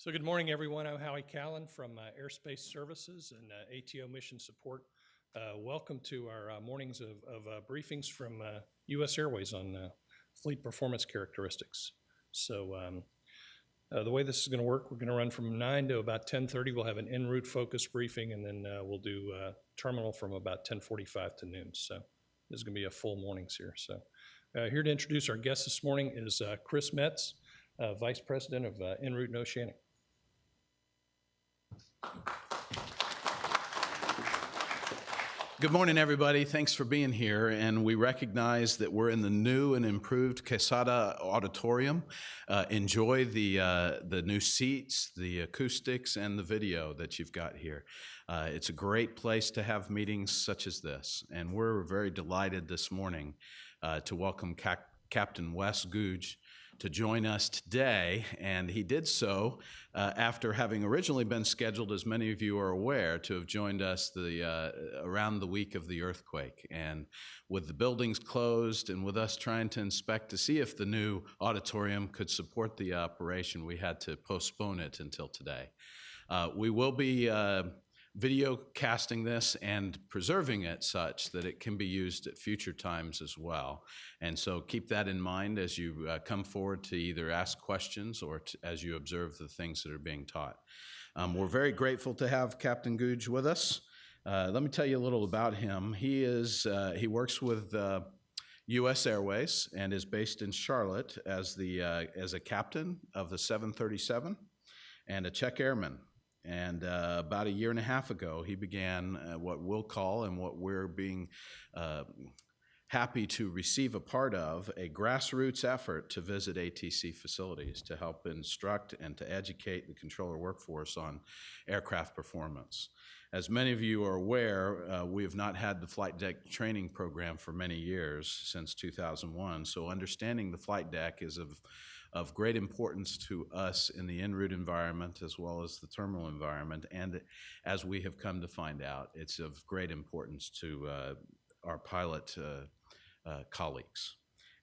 So good morning, everyone. I'm Howie Callan from Airspace Services and ATO Mission Support. Welcome to our mornings of briefings from U.S. Airways on fleet performance characteristics. So the way this is going to work, we're going to run from 9 to about 10:30. We'll have an en route focus briefing, and then we'll do terminal from about 10:45 to noon. So this is going to be a full mornings here. So here to introduce our guest this morning is Chris Metz, Vice President of en route and Oceanic. Good morning, everybody. Thanks for being here. And we recognize that we're in the new and improved Quesada Auditorium. Enjoy the new seats, the acoustics, and the video that you've got here. It's a great place to have meetings such as this. And we're very delighted this morning to welcome Captain Wes Googe to join us today, and he did so after having originally been scheduled, as many of you are aware, to have joined us around the week of the earthquake. And with the buildings closed and with us trying to inspect to see if the new auditorium could support the operation, we had to postpone it until today. We will be video casting this and preserving it such that it can be used at future times as well. And so keep that in mind as you come forward to either ask questions or as you observe the things that are being taught. We're very grateful to have Captain Googe with us. Let me tell you a little about him. He works with U.S. Airways and is based in Charlotte as a captain of the 737 and a check airman. And about a year and a half ago, he began what we'll call and what we're being happy to receive a part of, a grassroots effort to visit ATC facilities to help instruct and to educate the controller workforce on aircraft performance. As many of you are aware, we have not had the flight deck training program for many years, since 2001, so understanding the flight deck is of great importance to us in the en route environment as well as the terminal environment, and as we have come to find out, it's of great importance to our pilot colleagues.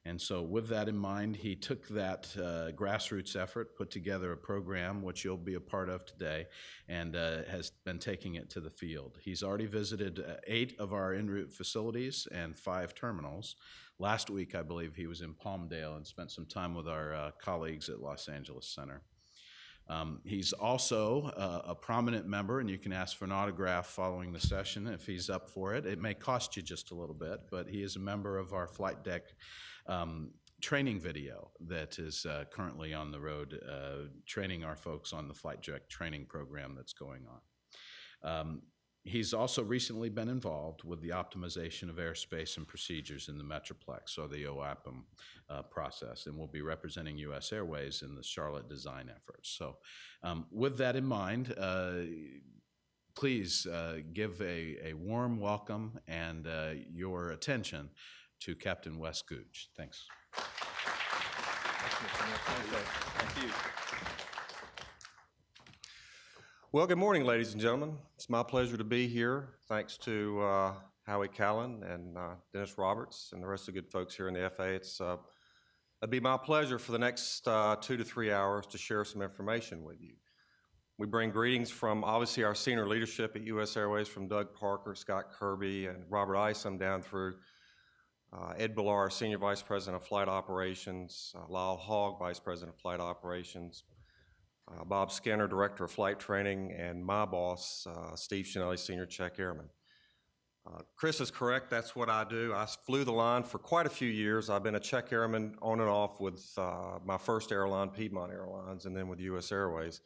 And so with that in mind, he took that grassroots effort, put together a program, which you'll be a part of today, and has been taking it to the field. He's already visited 8 of our en route facilities and 5 terminals. Last week, I believe, he was in Palmdale and spent some time with our colleagues at Los Angeles Center. He's also a prominent member, and you can ask for an autograph following the session if he's up for it. It may cost you just a little bit, but he is a member of our flight deck training video that is currently on the road, training our folks on the flight deck training program that's going on. He's also recently been involved with the optimization of airspace and procedures in the Metroplex, or the OAPM process, and will be representing U.S. Airways in the Charlotte design efforts. So with that in mind, please give a warm welcome and your attention to Captain Wes Googe. Thanks. Thank you. Well, good morning, ladies and gentlemen. It's my pleasure to be here. Thanks to Howie Callan and Dennis Roberts and the rest of the good folks here in the FAA. It'd be my pleasure for the next 2 to 3 hours to share some information with you. We bring greetings from, obviously, our senior leadership at U.S. Airways, from Doug Parker, Scott Kirby, and Robert Isom, down through Ed Billar, Senior Vice President of Flight Operations, Lyle Hogg, Vice President of Flight Operations, Bob Skinner, Director of Flight Training, and my boss, Steve Chinelli, Senior Check Airman. Chris is correct, that's what I do. I flew the line for quite a few years. I've been a check airman on and off with my first airline, Piedmont Airlines, and then with U.S. Airways.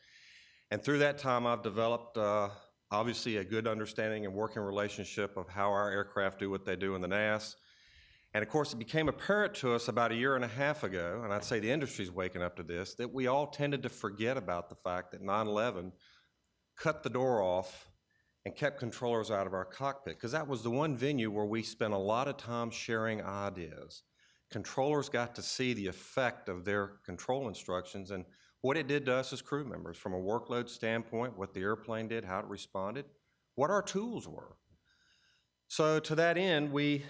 And through that time, I've developed, obviously, a good understanding and working relationship of how our aircraft do what they do in the NAS. And of course, it became apparent to us about a year and a half ago, and I'd say the industry's waking up to this, that we all tended to forget about the fact that 9/11 cut the door off and kept controllers out of our cockpit, because that was the one venue where we spent a lot of time sharing ideas. Controllers got to see the effect of their control instructions and what it did to us as crew members from a workload standpoint, what the airplane did, how it responded, what our tools were. So to that end, we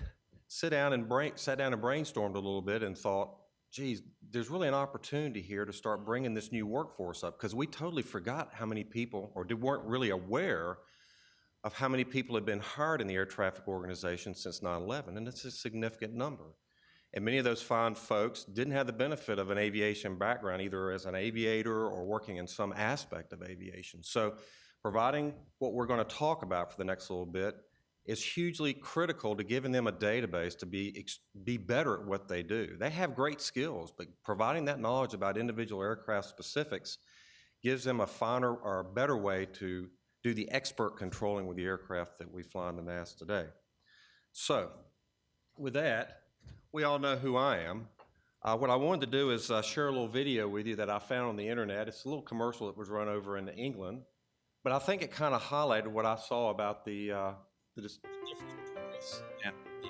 sat down and brainstormed a little bit and thought, geez, there's really an opportunity here to start bringing this new workforce up, because we totally forgot how many people, or weren't really aware of how many people had been hired in the air traffic organization since 9/11, and it's a significant number. And many of those fine folks didn't have the benefit of an aviation background, either as an aviator or working in some aspect of aviation. So providing what we're going to talk about for the next little bit is hugely critical to giving them a database to be better at what they do. They have great skills, but providing that knowledge about individual aircraft specifics gives them a finer or a better way to do the expert controlling with the aircraft that we fly in the NAS today. So with that, we all know who I am. What I wanted to do is share a little video with you that I found on the internet. It's a little commercial that was run over in England, but I think it kind of highlighted what I saw about the difference between this and the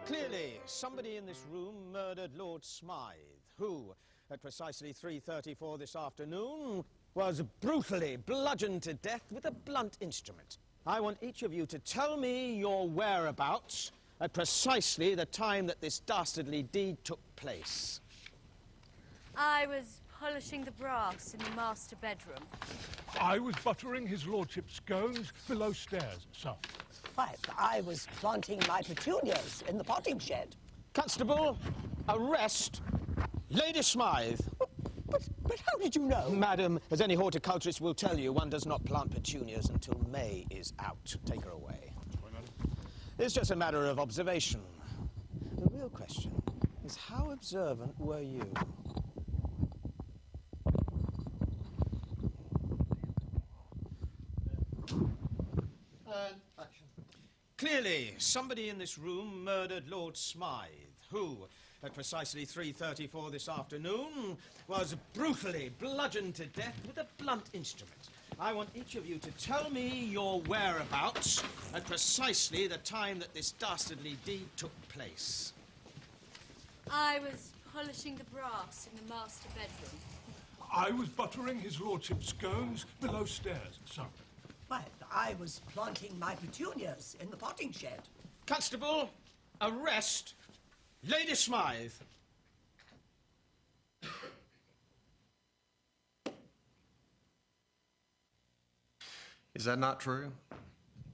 Clearly, somebody in this room murdered Lord Smythe, who, at precisely 3:34 this afternoon, was brutally bludgeoned to death with a blunt instrument. I want each of you to tell me your whereabouts at precisely the time that this dastardly deed took place. I was polishing the brass in the master bedroom. I was buttering his lordship's scones below stairs, sir. Why, I was planting my petunias in the potting shed. Constable, arrest Lady Smythe. But how did you know? Madam, as any horticulturist will tell you, one does not plant petunias until May is out. Take her away. It's just a matter of observation. The real question is, how observant were you? Clearly, somebody in this room murdered Lord Smythe, who, at precisely 3:34 this afternoon, was brutally bludgeoned to death with a blunt instrument. I want each of you to tell me your whereabouts at precisely the time that this dastardly deed took place. I was polishing the brass in the master bedroom. I was buttering his lordship's scones below stairs, sir. Why, I was planting my petunias in the potting shed. Constable, arrest Lady Smythe. Is that not true?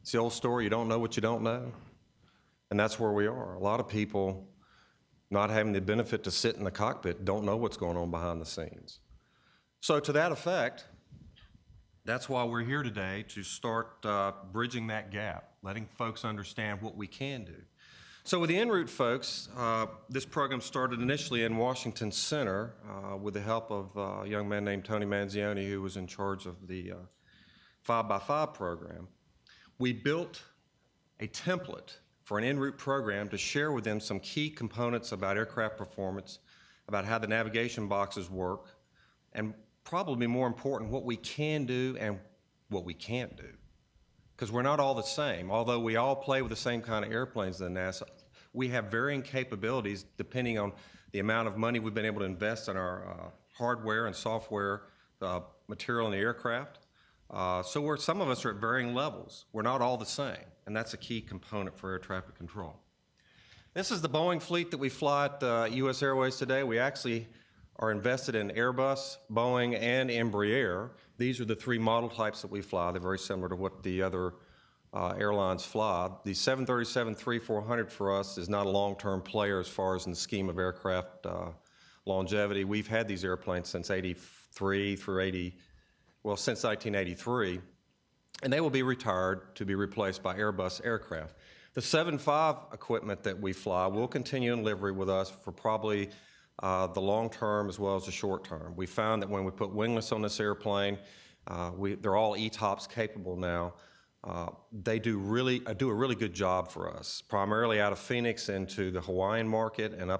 It's the old story, you don't know what you don't know. And that's where we are. A lot of people, not having the benefit to sit in the cockpit, don't know what's going on behind the scenes. So to that effect, that's why we're here today, to start bridging that gap, letting folks understand what we can do. So with the en route folks, this program started initially in Washington Center with the help of a young man named Tony Manzioni, who was in charge of the 5x5 program. We built a template for an en route program to share with them some key components about aircraft performance, about how the navigation boxes work, and probably more important, what we can do and what we can't do. Because we're not all the same. Although we all play with the same kind of airplanes in the NASA, we have varying capabilities depending on the amount of money we've been able to invest in our hardware and software material in the aircraft. So some of us are at varying levels. We're not all the same, and that's a key component for air traffic control. This is the Boeing fleet that we fly at U.S. Airways today. We actually are invested in Airbus, Boeing, and EMBRAER. These are the three model types that we fly. They're very similar to what the other airlines fly. The 737-3400 for us is not a long-term player as far as in the scheme of aircraft longevity. We've had these airplanes since 83 through since 1983, and they will be retired to be replaced by Airbus aircraft. The 75 equipment that we fly will continue in livery with us for probably the long term as well as the short term. We found that when we put wingless on this airplane, they're all ETOPS capable now. They do a really good job for us, primarily out of Phoenix into the Hawaiian market and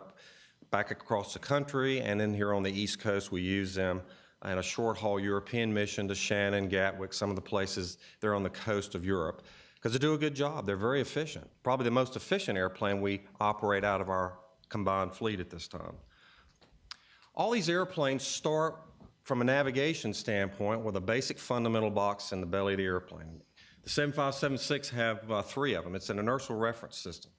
back across the country, and then here on the East Coast we use them in a short-haul European mission to Shannon, Gatwick, some of the places they're on the coast of Europe, because they do a good job. They're very efficient. Probably the most efficient airplane we operate out of our combined fleet at this time. All these airplanes start from a navigation standpoint with a basic fundamental box in the belly of the airplane. The 7576 have three of them. It's an inertial reference system.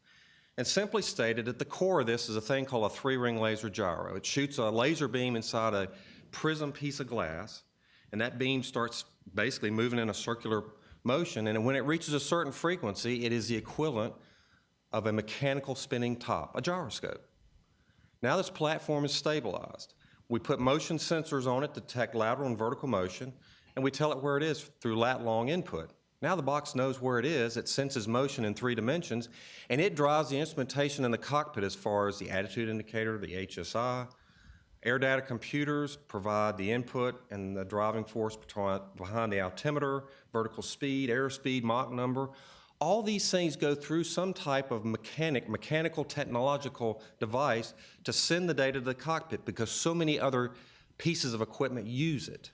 And simply stated, at the core of this is a thing called a three-ring laser gyro. It shoots a laser beam inside a prism piece of glass, and that beam starts basically moving in a circular motion, and when it reaches a certain frequency, it is the equivalent of a mechanical spinning top, a gyroscope. Now this platform is stabilized. We put motion sensors on it to detect lateral and vertical motion, and we tell it where it is through lat-long input. Now the box knows where it is, it senses motion in 3 dimensions, and it drives the instrumentation in the cockpit as far as the attitude indicator, the HSI. Air data computers provide the input and the driving force behind the altimeter, vertical speed, airspeed, Mach number. All these things go through some type of mechanical technological device to send the data to the cockpit because so many other pieces of equipment use it.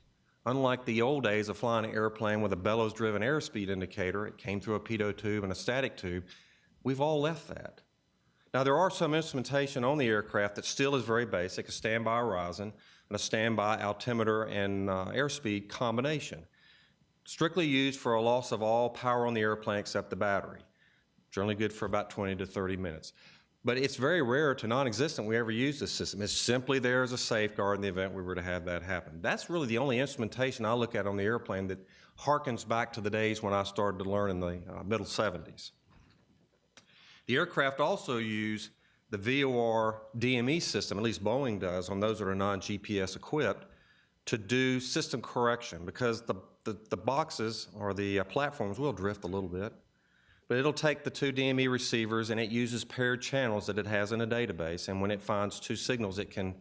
Unlike the old days of flying an airplane with a bellows-driven airspeed indicator, it came through a pitot tube and a static tube. We've all left that. Now, there are some instrumentation on the aircraft that still is very basic, a standby horizon and a standby altimeter and airspeed combination. Strictly used for a loss of all power on the airplane except the battery. Generally good for about 20 to 30 minutes. But it's very rare to non-existent we ever use this system. It's simply there as a safeguard in the event we were to have that happen. That's really the only instrumentation I look at on the airplane that harkens back to the days when I started to learn in the middle 70s. The aircraft also use the VOR DME system, at least Boeing does, on those that are non-GPS equipped, to do system correction because the boxes or the platforms will drift a little bit. But it'll take the 2 DME receivers and it uses paired channels that it has in a database, and when it finds 2 signals it can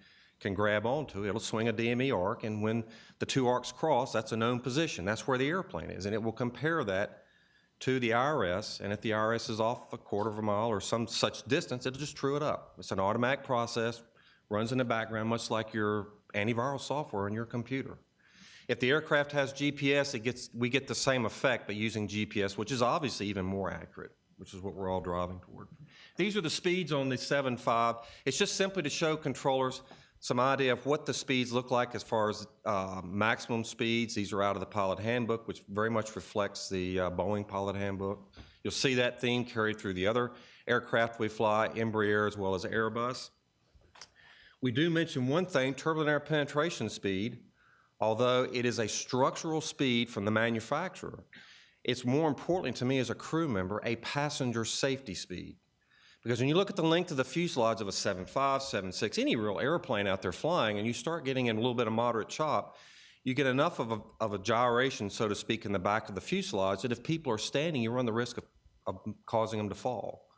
grab onto, it'll swing a DME arc, and when the 2 arcs cross, that's a known position. That's where the airplane is, and it will compare that to the IRS, and if the IRS is off a quarter of a mile or some such distance, it'll just true it up. It's an automatic process, runs in the background, much like your antiviral software in your computer. If the aircraft has GPS, we get the same effect, but using GPS, which is obviously even more accurate, which is what we're all driving toward. These are the speeds on the 7.5. It's just simply to show controllers some idea of what the speeds look like as far as maximum speeds. These are out of the pilot handbook, which very much reflects the Boeing pilot handbook. You'll see that theme carried through the other aircraft we fly, EMBRAER as well as Airbus. We do mention one thing, turbulent air penetration speed. Although it is a structural speed from the manufacturer, it's more importantly to me as a crew member, a passenger safety speed. Because when you look at the length of the fuselage of a 7.5, 7.6, any real airplane out there flying, and you start getting in a little bit of moderate chop, you get enough of a gyration, so to speak, in the back of the fuselage that if people are standing, you run the risk of causing them to fall.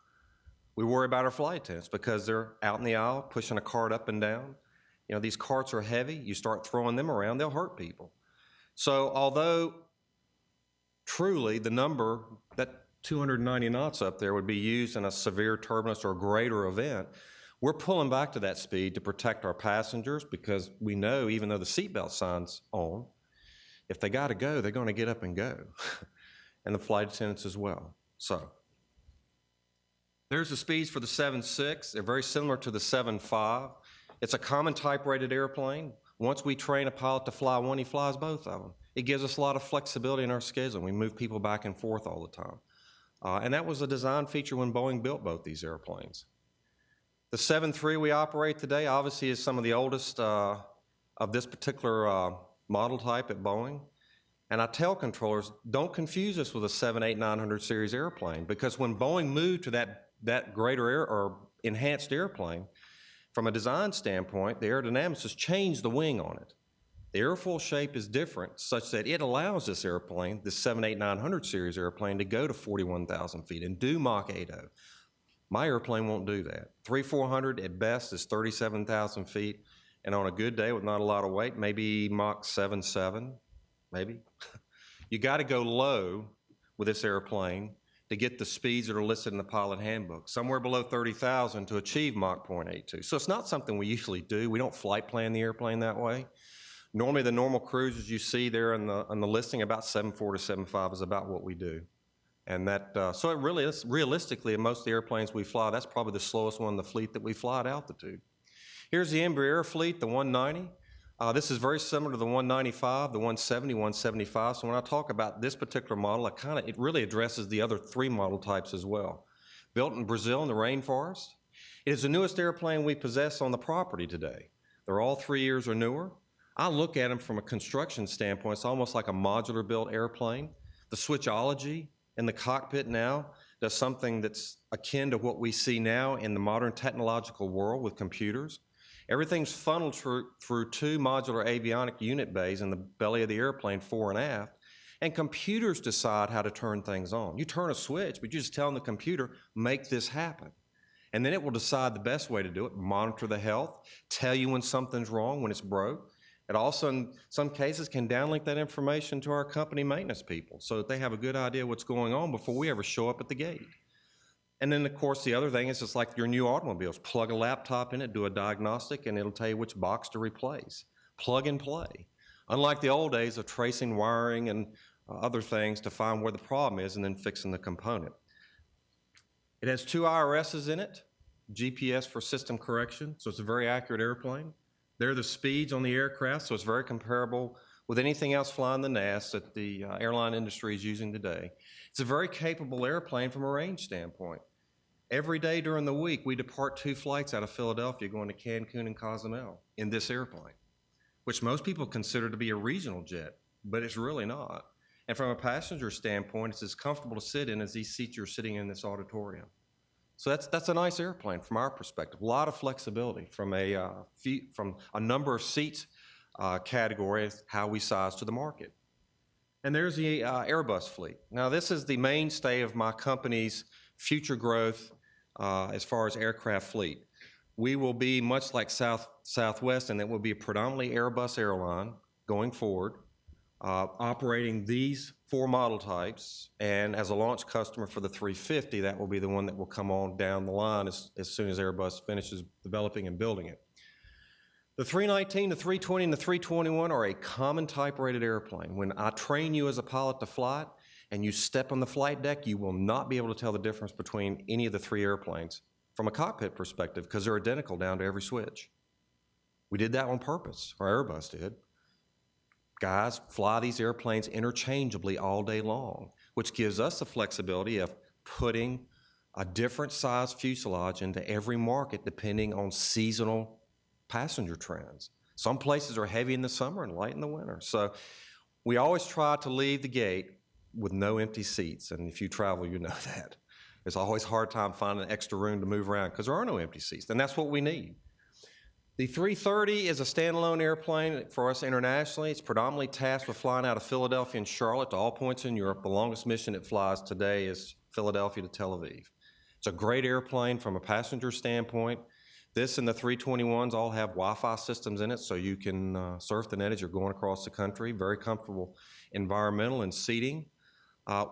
We worry about our flight attendants because they're out in the aisle pushing a cart up and down. You know, these carts are heavy. You start throwing them around, they'll hurt people. So although truly the number, that 290 knots up there would be used in a severe turbulence or greater event, we're pulling back to that speed to protect our passengers because we know even though the seatbelt sign's on, if they got to go, they're going to get up and go. And the flight attendants as well. So there's the speeds for the 7.6. They're very similar to the 7.5. It's a common type-rated airplane. Once we train a pilot to fly one, he flies both of them. It gives us a lot of flexibility in our schedule. We move people back and forth all the time. And that was a design feature when Boeing built both these airplanes. The 7.3 we operate today obviously is some of the oldest of this particular model type at Boeing. And I tell controllers, don't confuse us with a 787-900 series airplane because when Boeing moved to that greater air or enhanced airplane, from a design standpoint, the aerodynamicists changed the wing on it. The airfoil shape is different such that it allows this airplane, this 787-900 series airplane, to go to 41,000 feet and do Mach 8.0. My airplane won't do that. 3,400 at best is 37,000 feet, and on a good day with not a lot of weight, maybe Mach 7.7, maybe. You got to go low with this airplane to get the speeds that are listed in the pilot handbook, somewhere below 30,000 to achieve Mach 0.82. So it's not something we usually do. We don't flight plan the airplane that way. Normally the normal cruises you see there on the listing, about 7.4 to 7.5 is about what we do. And that, so it really is, realistically, in most of the airplanes we fly, that's probably the slowest one in the fleet that we fly at altitude. Here's the EMBRAER fleet, the 190. This is very similar to the 195, the 170, 175. So when I talk about this particular model, it really addresses the other 3 model types as well. built in Brazil in the rainforest. It is the newest airplane we possess on the property today. They're all 3 years or newer. I look at them from a construction standpoint. It's almost like a modular built airplane. The switchology in the cockpit now does something that's akin to what we see now in the modern technological world with computers. Everything's funneled through 2 modular avionic unit bays in the belly of the airplane, fore and aft, and computers decide how to turn things on. You turn a switch, but you just tell the computer, make this happen. And then it will decide the best way to do it, monitor the health, tell you when something's wrong, when it's broke. It also, in some cases, can downlink that information to our company maintenance people so that they have a good idea what's going on before we ever show up at the gate. And then, of course, the other thing is just like your new automobiles. Plug a laptop in it, do a diagnostic, and it'll tell you which box to replace. Plug and play. Unlike the old days of tracing wiring and other things to find where the problem is and then fixing the component. It has 2 IRSs in it, GPS for system correction, so it's a very accurate airplane. There are the speeds on the aircraft, so it's very comparable with anything else flying the NAS that the airline industry is using today. It's a very capable airplane from a range standpoint. Every day during the week, we depart 2 flights out of Philadelphia going to Cancun and Cozumel in this airplane, which most people consider to be a regional jet, but it's really not. And from a passenger standpoint, it's as comfortable to sit in as these seats you're sitting in this auditorium. So that's a nice airplane from our perspective. A lot of flexibility from a number of seats category, how we size to the market. And there's the Airbus fleet. Now, this is the mainstay of my company's future growth as far as aircraft fleet. We will be much like Southwest, and it will be a predominantly Airbus airline going forward, operating these 4 model types, and as a launch customer for the 350, that will be the one that will come on down the line as soon as Airbus finishes developing and building it. The 319, the 320, and the 321 are a common type-rated airplane. When I train you as a pilot to fly it, and you step on the flight deck, you will not be able to tell the difference between any of the 3 airplanes from a cockpit perspective because they're identical down to every switch. We did that on purpose, or Airbus did. Guys fly these airplanes interchangeably all day long, which gives us the flexibility of putting a different size fuselage into every market depending on seasonal passenger trends. Some places are heavy in the summer and light in the winter. So we always try to leave the gate with no empty seats, and if you travel, you know that. It's always a hard time finding an extra room to move around because there are no empty seats, and that's what we need. The 330 is a standalone airplane for us internationally. It's predominantly tasked with flying out of Philadelphia and Charlotte to all points in Europe. The longest mission it flies today is Philadelphia to Tel Aviv. It's a great airplane from a passenger standpoint. This and the 321s all have Wi-Fi systems in it, so you can surf the net as you're going across the country. Very comfortable environmental and seating.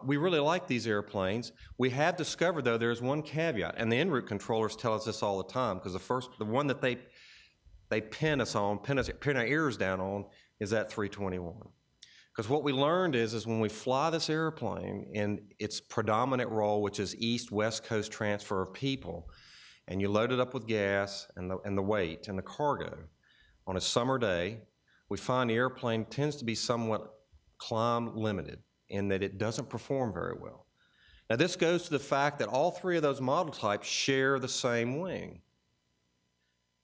We really like these airplanes. We have discovered, though, there's one caveat, and the en route controllers tell us this all the time, because the one that they pin our ears down on is that 321. Because what we learned is when we fly this airplane in its predominant role, which is east-west coast transfer of people, and you load it up with gas and the weight and the cargo on a summer day, we find the airplane tends to be somewhat climb limited in that it doesn't perform very well. Now, this goes to the fact that all 3 of those model types share the same wing.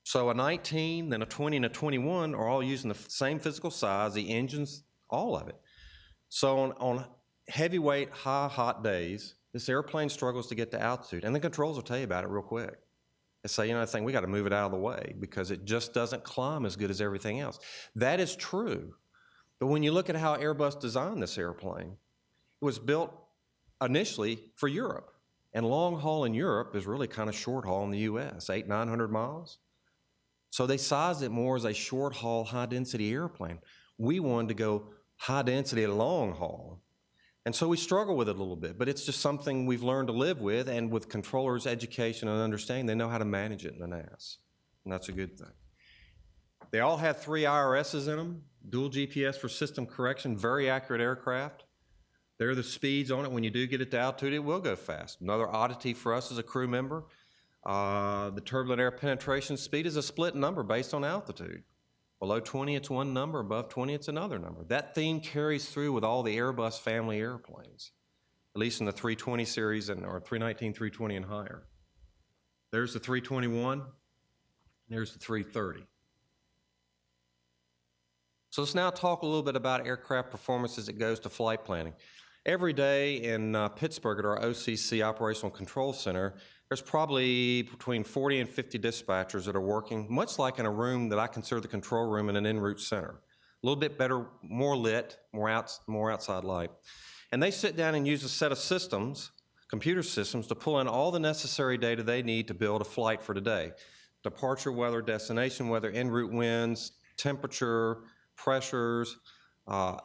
So a 19, then a 20, and a 21 are all using the same physical size, the engines, all of it. So on heavyweight, hot days, this airplane struggles to get to altitude, and the controls will tell you about it real quick. They say, I think we got to move it out of the way because it just doesn't climb as good as everything else. That is true. But when you look at how Airbus designed this airplane, it was built initially for Europe. And long haul in Europe is really kind of short haul in the US, 800-900 miles. So they sized it more as a short haul, high density airplane. We wanted to go high density long haul. And so we struggle with it a little bit, but it's just something we've learned to live with, and with controllers' education and understanding, they know how to manage it in the NAS. And that's a good thing. They all have 3 IRSs in them, dual GPS for system correction, very accurate aircraft. There are the speeds on it. When you do get it to altitude, it will go fast. Another oddity for us as a crew member, the turbulent air penetration speed is a split number based on altitude. Below 20, it's one number. Above 20, it's another number. That theme carries through with all the Airbus family airplanes. at least in the 320 series or 319, 320 and higher. There's the 321, there's the 330. So let's now talk a little bit about aircraft performance as it goes to flight planning. Every day in Pittsburgh at our OCC Operational Control Center, there's probably between 40 and 50 dispatchers that are working, much like in a room that I consider the control room in an en route center. A little bit better, more lit, more outside light. And they sit down and use a set of systems, computer systems, to pull in all the necessary data they need to build a flight for today. Departure weather, destination weather, en route winds, temperature, pressures.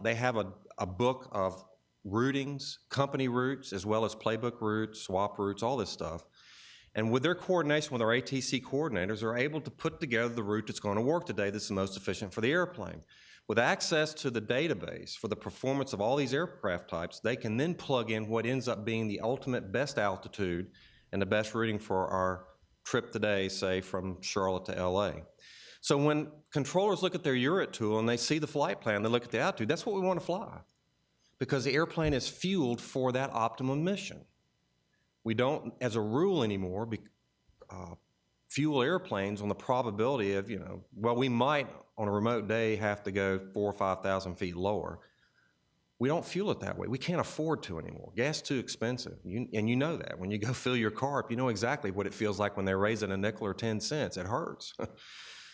They have a book of routings, company routes, as well as playbook routes, swap routes, all this stuff. And with their coordination with our ATC coordinators, they're able to put together the route that's going to work today that's the most efficient for the airplane. With access to the database for the performance of all these aircraft types, they can then plug in what ends up being the ultimate best altitude and the best routing for our trip today, say from Charlotte to LA. So when controllers look at their URIT tool and they see the flight plan, they look at the altitude, that's what we want to fly, because the airplane is fueled for that optimum mission. We don't, as a rule anymore, fuel airplanes on the probability of, well, we might on a remote day have to go 4,000 or 5,000 feet lower. We don't fuel it that way. We can't afford to anymore. Gas is too expensive, and you know that. When you go fill your car up, you know exactly what it feels like when they're raising a nickel or 10 cents. It hurts.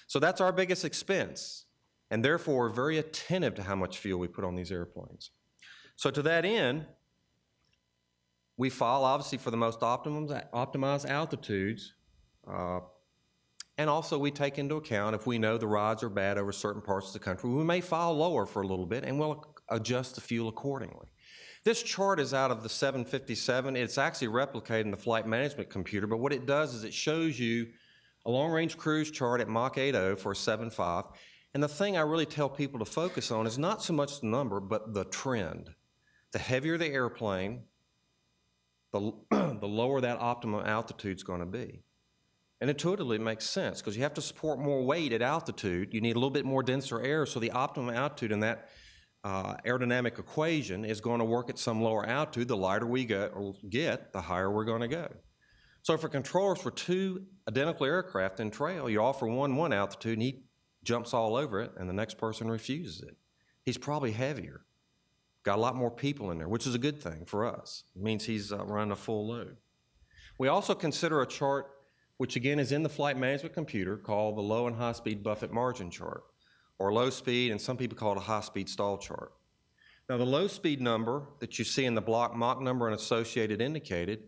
So that's our biggest expense, and therefore we're very attentive to how much fuel we put on these airplanes. So to that end, we file obviously for the most optimized altitudes, and also we take into account if we know the rods are bad over certain parts of the country, we may file lower for a little bit and we'll adjust the fuel accordingly. This chart is out of the 757. It's actually replicated in the flight management computer, but what it does is it shows you a long-range cruise chart at Mach 80 for a 7.5. And the thing I really tell people to focus on is not so much the number, but the trend. The heavier the airplane, the lower that optimum altitude is going to be. And intuitively, it makes sense because you have to support more weight at altitude. You need a little bit more denser air, so the optimum altitude in that aerodynamic equation is going to work at some lower altitude. The lighter we get, the higher we're going to go. So for controllers for two identical aircraft in trail, you offer one altitude, and he jumps all over it, and the next person refuses it. He's probably heavier. Got a lot more people in there, which is a good thing for us. It means he's running a full load. We also consider a chart, which again is in the flight management computer, called the low and high speed buffet margin chart, or low speed, and some people call it a high speed stall chart. Now the low speed number that you see in the block Mach number and associated indicated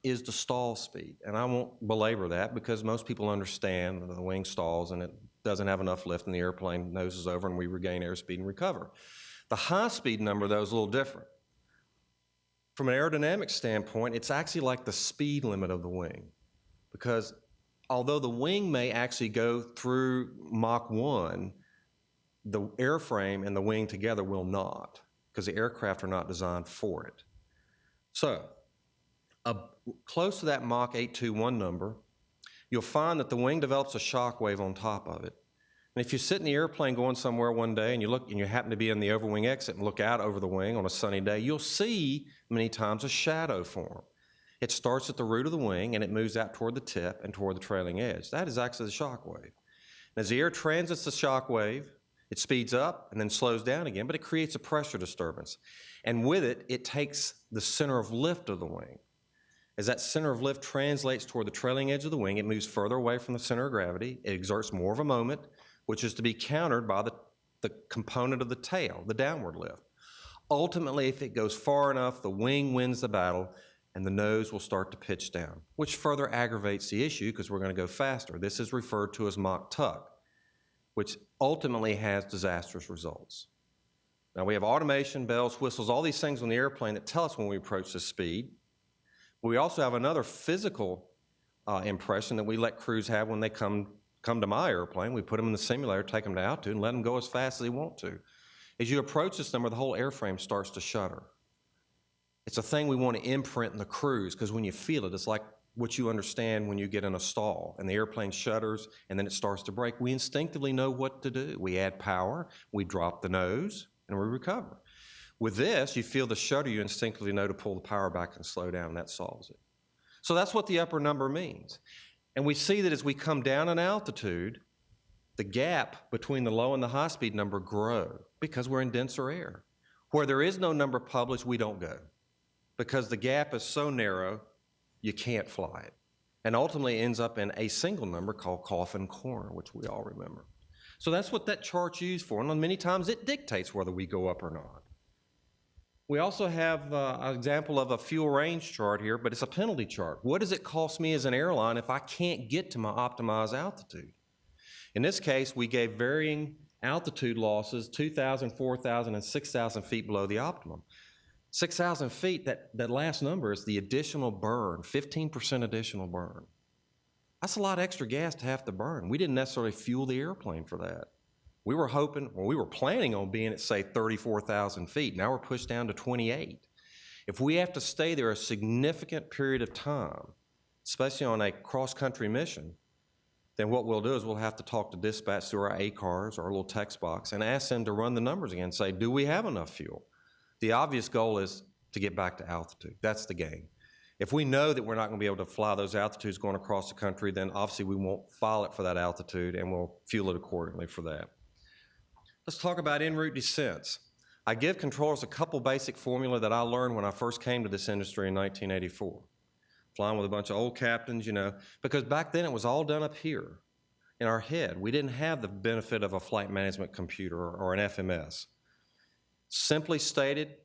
is the stall speed. And I won't belabor that because most people understand the wing stalls and it doesn't have enough lift and the airplane noses over and we regain airspeed and recover. The high speed number, though, is a little different. From an aerodynamic standpoint, it's actually like the speed limit of the wing, because although the wing may actually go through Mach 1, the airframe and the wing together will not, because the aircraft are not designed for it. So, close to that Mach 821 number, you'll find that the wing develops a shock wave on top of it. And if you sit in the airplane going somewhere one day and you look and you happen to be in the overwing exit and look out over the wing on a sunny day, you'll see many times a shadow form. It starts at the root of the wing and it moves out toward the tip and toward the trailing edge. That is actually the shock wave. And as the air transits the shock wave, it speeds up and then slows down again, but it creates a pressure disturbance. And with it, it takes the center of lift of the wing. As that center of lift translates toward the trailing edge of the wing, it moves further away from the center of gravity. It exerts more of a moment, which is to be countered by the component of the tail, the downward lift. Ultimately, if it goes far enough, the wing wins the battle and the nose will start to pitch down, which further aggravates the issue because we're going to go faster. This is referred to as Mach tuck, which ultimately has disastrous results. Now, we have automation, bells, whistles, all these things on the airplane that tell us when we approach this speed. We also have another physical impression that we let crews have when they come to my airplane. We put them in the simulator, take them to altitude, and let them go as fast as they want to. As you approach this number, the whole airframe starts to shudder. It's a thing we want to imprint in the crews, because when you feel it, it's like what you understand when you get in a stall and the airplane shudders and then it starts to brake. We instinctively know what to do. We add power, we drop the nose, and we recover. With this, you feel the shudder, you instinctively know to pull the power back and slow down, and that solves it. So that's what the upper number means. And we see that as we come down in altitude, the gap between the low and the high speed number grow because we're in denser air. Where there is no number published, we don't go because the gap is so narrow, you can't fly it. And ultimately ends up in a single number called coffin corner, which we all remember. So that's what that chart's used for, and many times it dictates whether we go up or not. We also have an example of a fuel range chart here, but it's a penalty chart. What does it cost me as an airline if I can't get to my optimized altitude? In this case, we gave varying altitude losses, 2,000, 4,000, and 6,000 feet below the optimum. 6,000 feet, that last number is the additional burn, 15% additional burn. That's a lot of extra gas to have to burn. We didn't necessarily fuel the airplane for that. We were hoping, well, we were planning on being at, say, 34,000 feet. Now we're pushed down to 28. If we have to stay there a significant period of time, especially on a cross-country mission, then what we'll do is we'll have to talk to dispatch through our ACARs, our little text box, and ask them to run the numbers again and say, do we have enough fuel? The obvious goal is to get back to altitude. That's the game. If we know that we're not going to be able to fly those altitudes going across the country, then obviously we won't file it for that altitude and we'll fuel it accordingly for that. Let's talk about en route descents. I give controllers a couple basic formula that I learned when I first came to this industry in 1984. Flying with a bunch of old captains, you know, because back then it was all done up here in our head. We didn't have the benefit of a flight management computer or an FMS. Simply stated,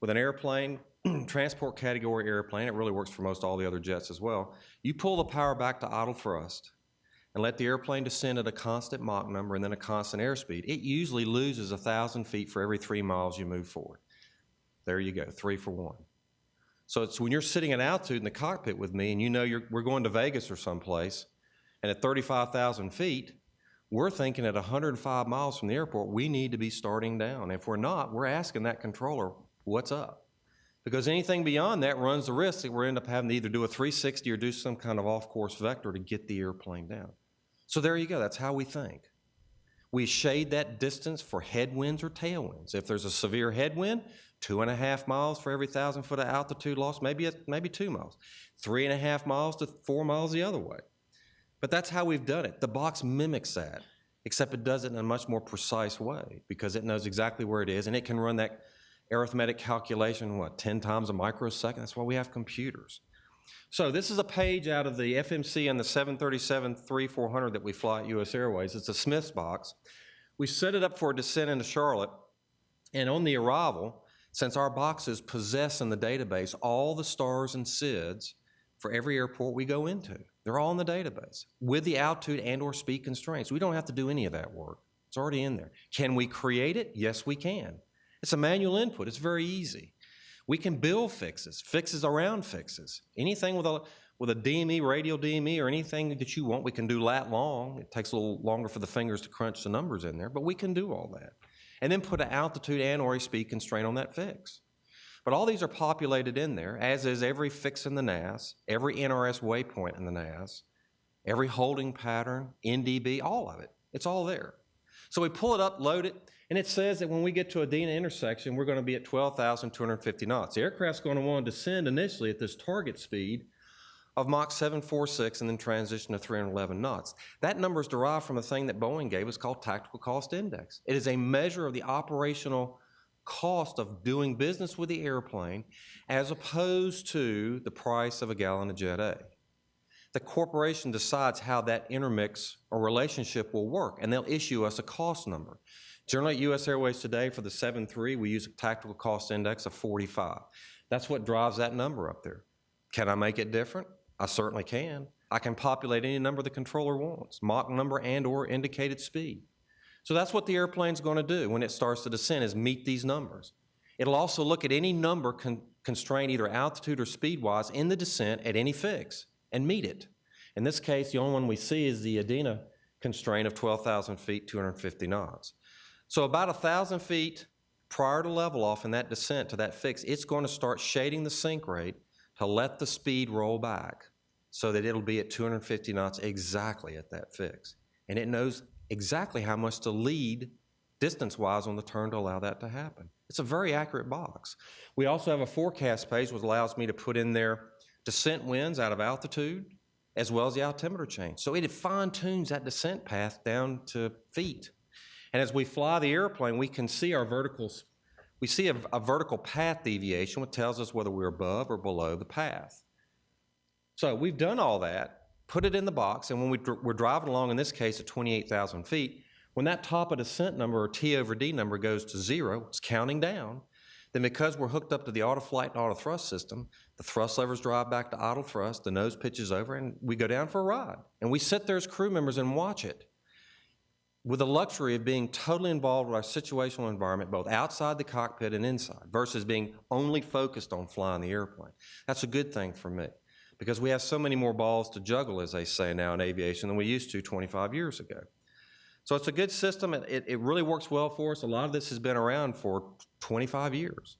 with an airplane, transport category airplane, it really works for most all the other jets as well, you pull the power back to idle thrust and let the airplane descend at a constant Mach number and then a constant airspeed. It usually loses 1,000 feet for every 3 miles you move forward. There you go, 3 for 1. So it's when you're sitting at altitude in the cockpit with me and you know we're going to Vegas or someplace, and at 35,000 feet, we're thinking at 105 miles from the airport, we need to be starting down. If we're not, we're asking that controller, what's up? Because anything beyond that runs the risk that we're end up having to either do a 360 or do some kind of off-course vector to get the airplane down. So there you go, that's how we think. We shade that distance for headwinds or tailwinds. If there's a severe headwind, 2.5 miles for every 1,000 foot of altitude loss, maybe 2 miles. 3.5 miles to 4 miles the other way. But that's how we've done it. The box mimics that, except it does it in a much more precise way because it knows exactly where it is and it can run that arithmetic calculation, 10 times a microsecond? That's why we have computers. So this is a page out of the FMC and the 737-400 that we fly at US Airways. It's a Smith's box. We set it up for a descent into Charlotte, and on the arrival, since our boxes possess in the database all the stars and SIDs for every airport we go into, they're all in the database with the altitude and or speed constraints. We don't have to do any of that work. It's already in there. Can we create it? Yes, we can. It's a manual input. It's very easy. We can build fixes, fixes around fixes. Anything with a DME, radial DME, or anything that you want, we can do lat long. It takes a little longer for the fingers to crunch the numbers in there, but we can do all that. And then put an altitude and or a speed constraint on that fix. But all these are populated in there, as is every fix in the NAS, every NRS waypoint in the NAS, every holding pattern, NDB, all of it. It's all there. So we pull it up, load it, and it says that when we get to a Dina intersection, we're going to be at 12,250 knots. The aircraft's going to want to descend initially at this target speed of Mach 746 and then transition to 311 knots. That number is derived from a thing that Boeing gave us called Tactical Cost Index. It is a measure of the operational cost of doing business with the airplane as opposed to the price of a gallon of Jet A. The corporation decides how that intermix or relationship will work, and they'll issue us a cost number. Generally at US Airways today for the 7.3, we use a tactical cost index of 45. That's what drives that number up there. Can I make it different? I certainly can. I can populate any number the controller wants, Mach number and or indicated speed. So that's what the airplane's going to do when it starts to descend is meet these numbers. It'll also look at any number constrained either altitude or speed-wise in the descent at any fix and meet it. In this case, the only one we see is the Adena constraint of 12,000 feet, 250 knots. So about 1,000 feet prior to level off in that descent to that fix, it's going to start shading the sink rate to let the speed roll back so that it'll be at 250 knots exactly at that fix. And it knows exactly how much to lead distance-wise on the turn to allow that to happen. It's a very accurate box. We also have a forecast page which allows me to put in there descent winds out of altitude as well as the altimeter change. So it fine-tunes that descent path down to feet. And as we fly the airplane, we can see our verticals. We see a vertical path deviation, which tells us whether we're above or below the path. So we've done all that, put it in the box, and when we're driving along, in this case at 28,000 feet, when that top of descent number, or T over D number, goes to 0, it's counting down, then because we're hooked up to the auto flight and auto thrust system, the thrust levers drive back to idle thrust, the nose pitches over, and we go down for a ride. And we sit there as crew members and watch it with the luxury of being totally involved with our situational environment, both outside the cockpit and inside, versus being only focused on flying the airplane. That's a good thing for me, because we have so many more balls to juggle, as they say now in aviation, than we used to 25 years ago. So it's a good system. It really works well for us. A lot of this has been around for 25 years.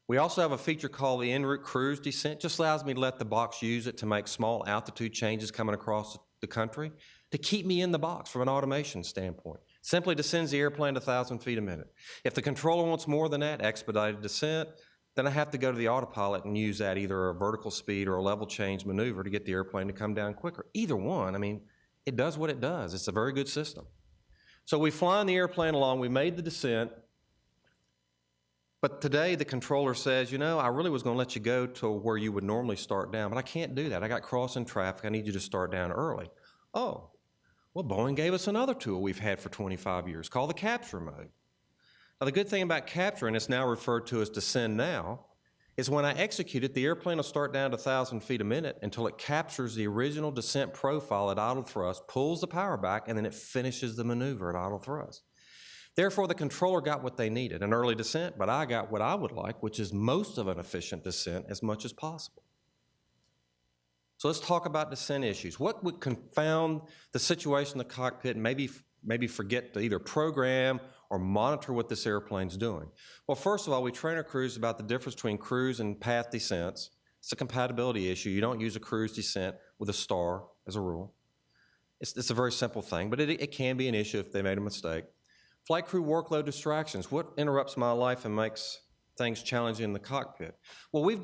We also have a feature called the en route cruise descent. Just allows me to let the box use it to make small altitude changes coming across the country to keep me in the box from an automation standpoint. Simply descends the airplane to 1,000 feet a minute. If the controller wants more than that, expedited descent, then I have to go to the autopilot and use that, either a vertical speed or a level change maneuver, to get the airplane to come down quicker. Either one, I mean, it does what it does. It's a very good system. So we fly the airplane along, we made the descent, but today the controller says, you know, I really was gonna let you go to where you would normally start down, but I can't do that. I got crossing traffic, I need you to start down early. Oh, well, Boeing gave us another tool we've had for 25 years called the capture mode. Now, the good thing about capture, and it's now referred to as descend now, is when I execute it, the airplane will start down to 1,000 feet a minute until it captures the original descent profile at idle thrust, pulls the power back, and then it finishes the maneuver at idle thrust. Therefore, the controller got what they needed, an early descent, but I got what I would like, which is most of an efficient descent as much as possible. So let's talk about descent issues. What would confound the situation in the cockpit and maybe forget to either program or monitor what this airplane's doing? Well, first of all, we train our crews about the difference between cruise and path descents. It's a compatibility issue. You don't use a cruise descent with a star as a rule. It's a very simple thing, but it can be an issue if they made a mistake. Flight crew workload distractions. What interrupts my life and makes things challenging in the cockpit? Well, we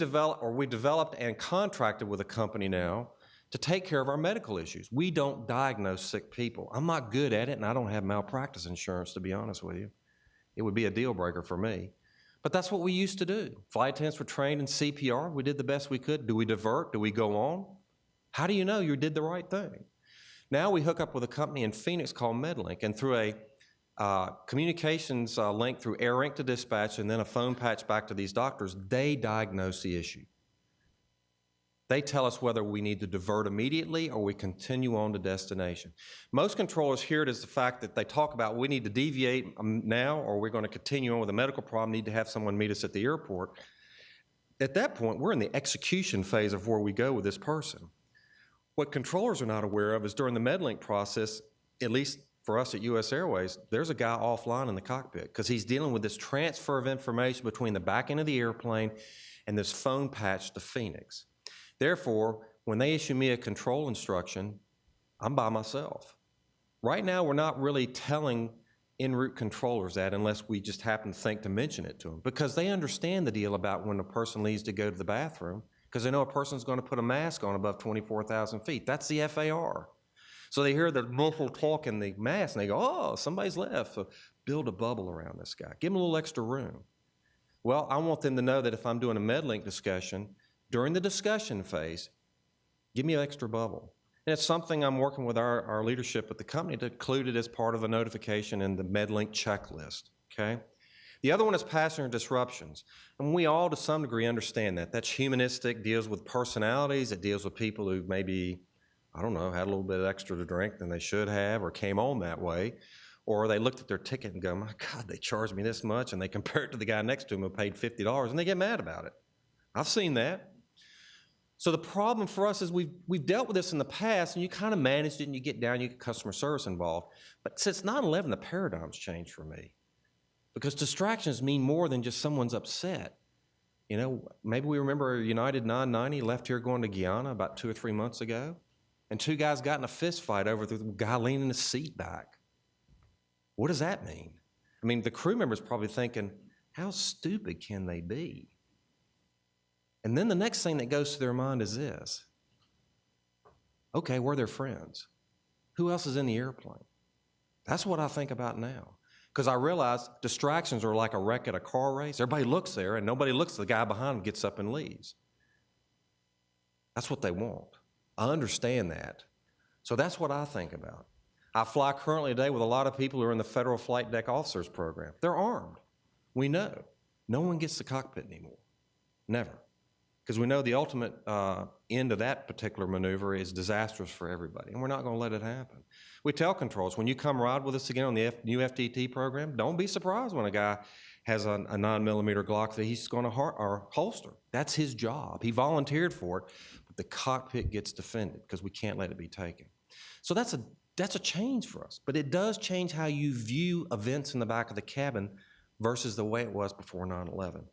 developed and contracted with a company now to take care of our medical issues. We don't diagnose sick people. I'm not good at it, and I don't have malpractice insurance, to be honest with you. It would be a deal breaker for me. But that's what we used to do. Flight attendants were trained in CPR. We did the best we could. Do we divert? Do we go on? How do you know you did the right thing? Now we hook up with a company in Phoenix called MedLink, and through a communications link through AirInc to dispatch and then a phone patch back to these doctors, they diagnose the issue. They tell us whether we need to divert immediately or we continue on to destination. Most controllers hear it as the fact that they talk about we need to deviate now or we're going to continue on with a medical problem, need to have someone meet us at the airport. At that point, we're in the execution phase of where we go with this person. What controllers are not aware of is during the MedLink process, at least for us at US Airways, there's a guy offline in the cockpit because he's dealing with this transfer of information between the back end of the airplane and this phone patch to Phoenix. Therefore, when they issue me a control instruction, I'm by myself. Right now, we're not really telling en route controllers that unless we just happen to think to mention it to them, because they understand the deal about when a person leaves to go to the bathroom, because they know a person's going to put a mask on above 24,000 feet. That's the FAR. So they hear the muffled talk in the mask, and they go, oh, somebody's left. So build a bubble around this guy. Give him a little extra room. Well, I want them to know that if I'm doing a MedLink discussion, during the discussion phase, give me an extra bubble. And it's something I'm working with our leadership at the company to include it as part of a notification in the MedLink checklist, okay? The other one is passenger disruptions. And we all, to some degree, understand that. That's humanistic, deals with personalities, it deals with people who maybe, I don't know, had a little bit extra to drink than they should have or came on that way. Or they looked at their ticket and go, my God, they charged me this much, and they compare it to the guy next to them who paid $50, and they get mad about it. I've seen that. So the problem for us is we've dealt with this in the past, and you kind of managed it, and you get down, you get customer service involved. But since 9/11, the paradigm's changed for me, because distractions mean more than just someone's upset. You know, maybe we remember United 990 left here going to Guyana about 2 or 3 months ago, and 2 guys got in a fist fight over the guy leaning his seat back. What does that mean? I mean, the crew member's probably thinking, how stupid can they be? And then the next thing that goes to their mind is this. Okay, we're their friends. Who else is in the airplane? That's what I think about now. Because I realize distractions are like a wreck at a car race. Everybody looks there, and nobody looks. The guy behind them gets up and leaves. That's what they want. I understand that. So that's what I think about. I fly currently today with a lot of people who are in the Federal Flight Deck Officers Program. They're armed. We know. No one gets the cockpit anymore. Never. Because we know the ultimate end of that particular maneuver is disastrous for everybody, and we're not going to let it happen. We tell controls, when you come ride with us again on the new FTT program, don't be surprised when a guy has a 9mm Glock that he's going to holster. That's his job. He volunteered for it, but the cockpit gets defended because we can't let it be taken. So that's a change for us, but it does change how you view events in the back of the cabin versus the way it was before 9/11.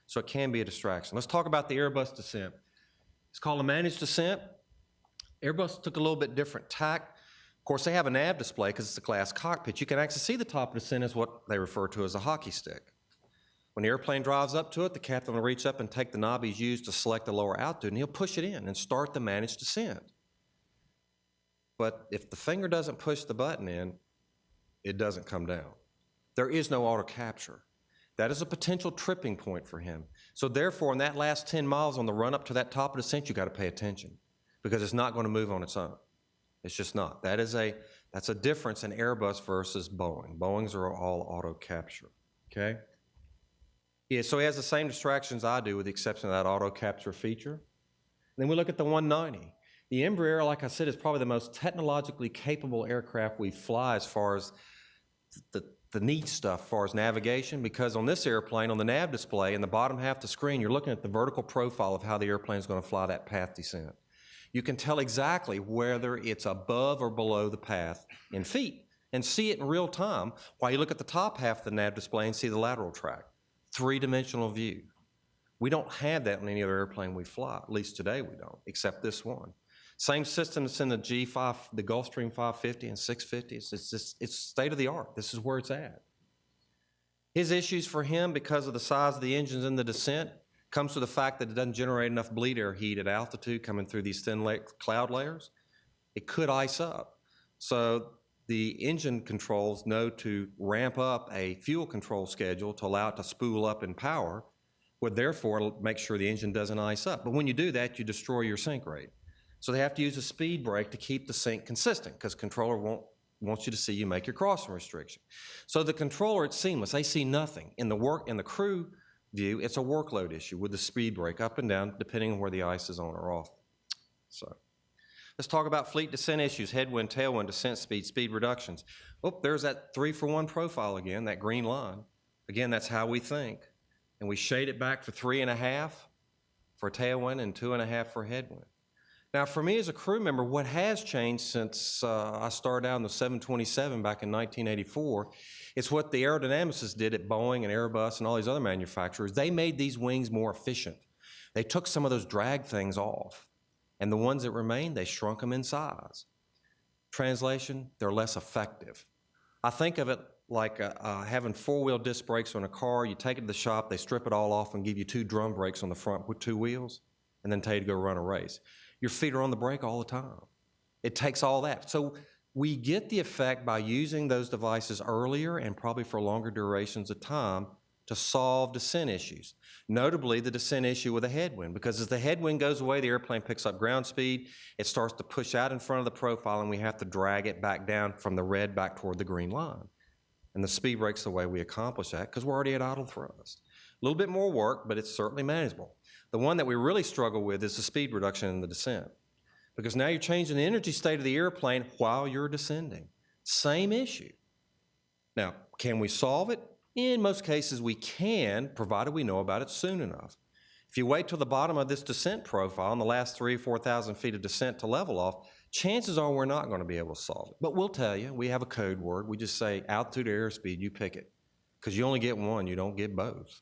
So it can be a distraction. Let's talk about the Airbus descent. It's called a managed descent. Airbus took a little bit different tack. Of course, they have a nav display because it's a glass cockpit. You can actually see the top of the descent as what they refer to as a hockey stick. When the airplane drives up to it, the captain will reach up and take the knob he's used to select the lower altitude, and he'll push it in and start the managed descent. But if the finger doesn't push the button in, it doesn't come down. There is no auto capture. That is a potential tripping point for him. So therefore, in that last 10 miles on the run up to that top of the descent, you got to pay attention because it's not going to move on its own. It's just not. That's a difference in Airbus versus Boeing. Boeings are all auto capture, okay? Yeah, so he has the same distractions I do with the exception of that auto capture feature. Then we look at the 190. The EMBRAER, like I said, is probably the most technologically capable aircraft we fly as far as the neat stuff as far as navigation, because on this airplane, on the nav display, in the bottom half of the screen, you're looking at the vertical profile of how the airplane is going to fly that path descent. You can tell exactly whether it's above or below the path in feet and see it in real time while you look at the top half of the nav display and see the lateral track. Three-dimensional view. We don't have that on any other airplane we fly, at least today we don't, except this one. Same system that's in the G5, the Gulfstream 550 and 650. It's state of the art. This is where it's at. His issues for him, because of the size of the engines in the descent, comes to the fact that it doesn't generate enough bleed air heat at altitude coming through these thin cloud layers. It could ice up. So the engine controls know to ramp up a fuel control schedule to allow it to spool up in power, would therefore make sure the engine doesn't ice up. But when you do that, you destroy your sink rate. So they have to use a speed brake to keep the sink consistent because controller wants you to see you make your crossing restriction. So the controller, it's seamless. They see nothing. In the crew view, it's a workload issue with the speed brake up and down depending on where the ice is on or off. So let's talk about fleet descent issues, headwind, tailwind, descent speed, speed reductions. Oh, there's that 3-for-1 profile again, that green line. Again, that's how we think. And we shade it back for 3.5 for tailwind and 2.5 for headwind. Now, for me as a crew member, what has changed since I started out in the 727 back in 1984 is what the aerodynamicists did at Boeing and Airbus and all these other manufacturers. They made these wings more efficient. They took some of those drag things off, and the ones that remained, they shrunk them in size. Translation, they're less effective. I think of it like having four-wheel disc brakes on a car. You take it to the shop, they strip it all off and give you 2 drum brakes on the front with 2 wheels, and then tell you to go run a race. Your feet are on the brake all the time. It takes all that. So we get the effect by using those devices earlier and probably for longer durations of time to solve descent issues. Notably, the descent issue with a headwind, because as the headwind goes away, the airplane picks up ground speed, it starts to push out in front of the profile, and we have to drag it back down from the red back toward the green line. And the speed brake's the way we accomplish that because we're already at idle thrust. A little bit more work, but it's certainly manageable. The one that we really struggle with is the speed reduction in the descent, because now you're changing the energy state of the airplane while you're descending. Same issue. Now, can we solve it? In most cases we can, provided we know about it soon enough. If you wait till the bottom of this descent profile in the last 3,000 or 4,000 feet of descent to level off, chances are we're not going to be able to solve it. But we'll tell you, we have a code word. We just say altitude, airspeed, you pick it, because you only get one, you don't get both.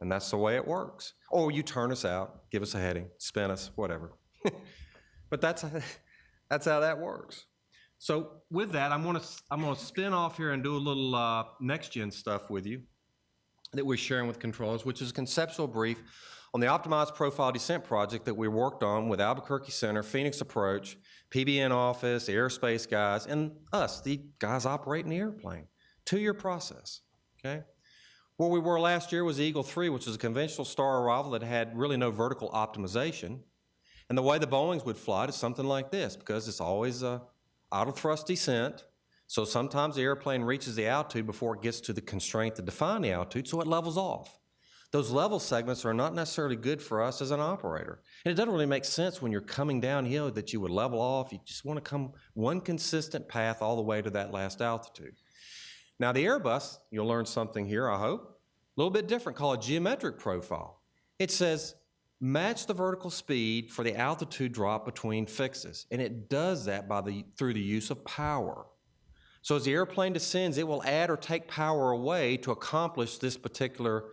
And that's the way it works. Or you turn us out, give us a heading, spin us, whatever. But that's how that works. So with that, I'm gonna spin off here and do a little next gen stuff with you that we're sharing with controllers, which is a conceptual brief on the optimized profile descent project that we worked on with Albuquerque Center, Phoenix Approach, PBN office, the aerospace guys, and us, the guys operating the airplane. 2-year process, okay? Where we were last year was Eagle 3, which is a conventional star arrival that had really no vertical optimization. And the way the Boeings would fly is something like this, because it's always a idle thrust descent. So sometimes the airplane reaches the altitude before it gets to the constraint to define the altitude, so it levels off. Those level segments are not necessarily good for us as an operator. And it doesn't really make sense when you're coming downhill that you would level off. You just want to come one consistent path all the way to that last altitude. Now the Airbus, you'll learn something here, I hope, a little bit different, called a geometric profile. It says, match the vertical speed for the altitude drop between fixes. And it does that through the use of power. So as the airplane descends, it will add or take power away to accomplish this particular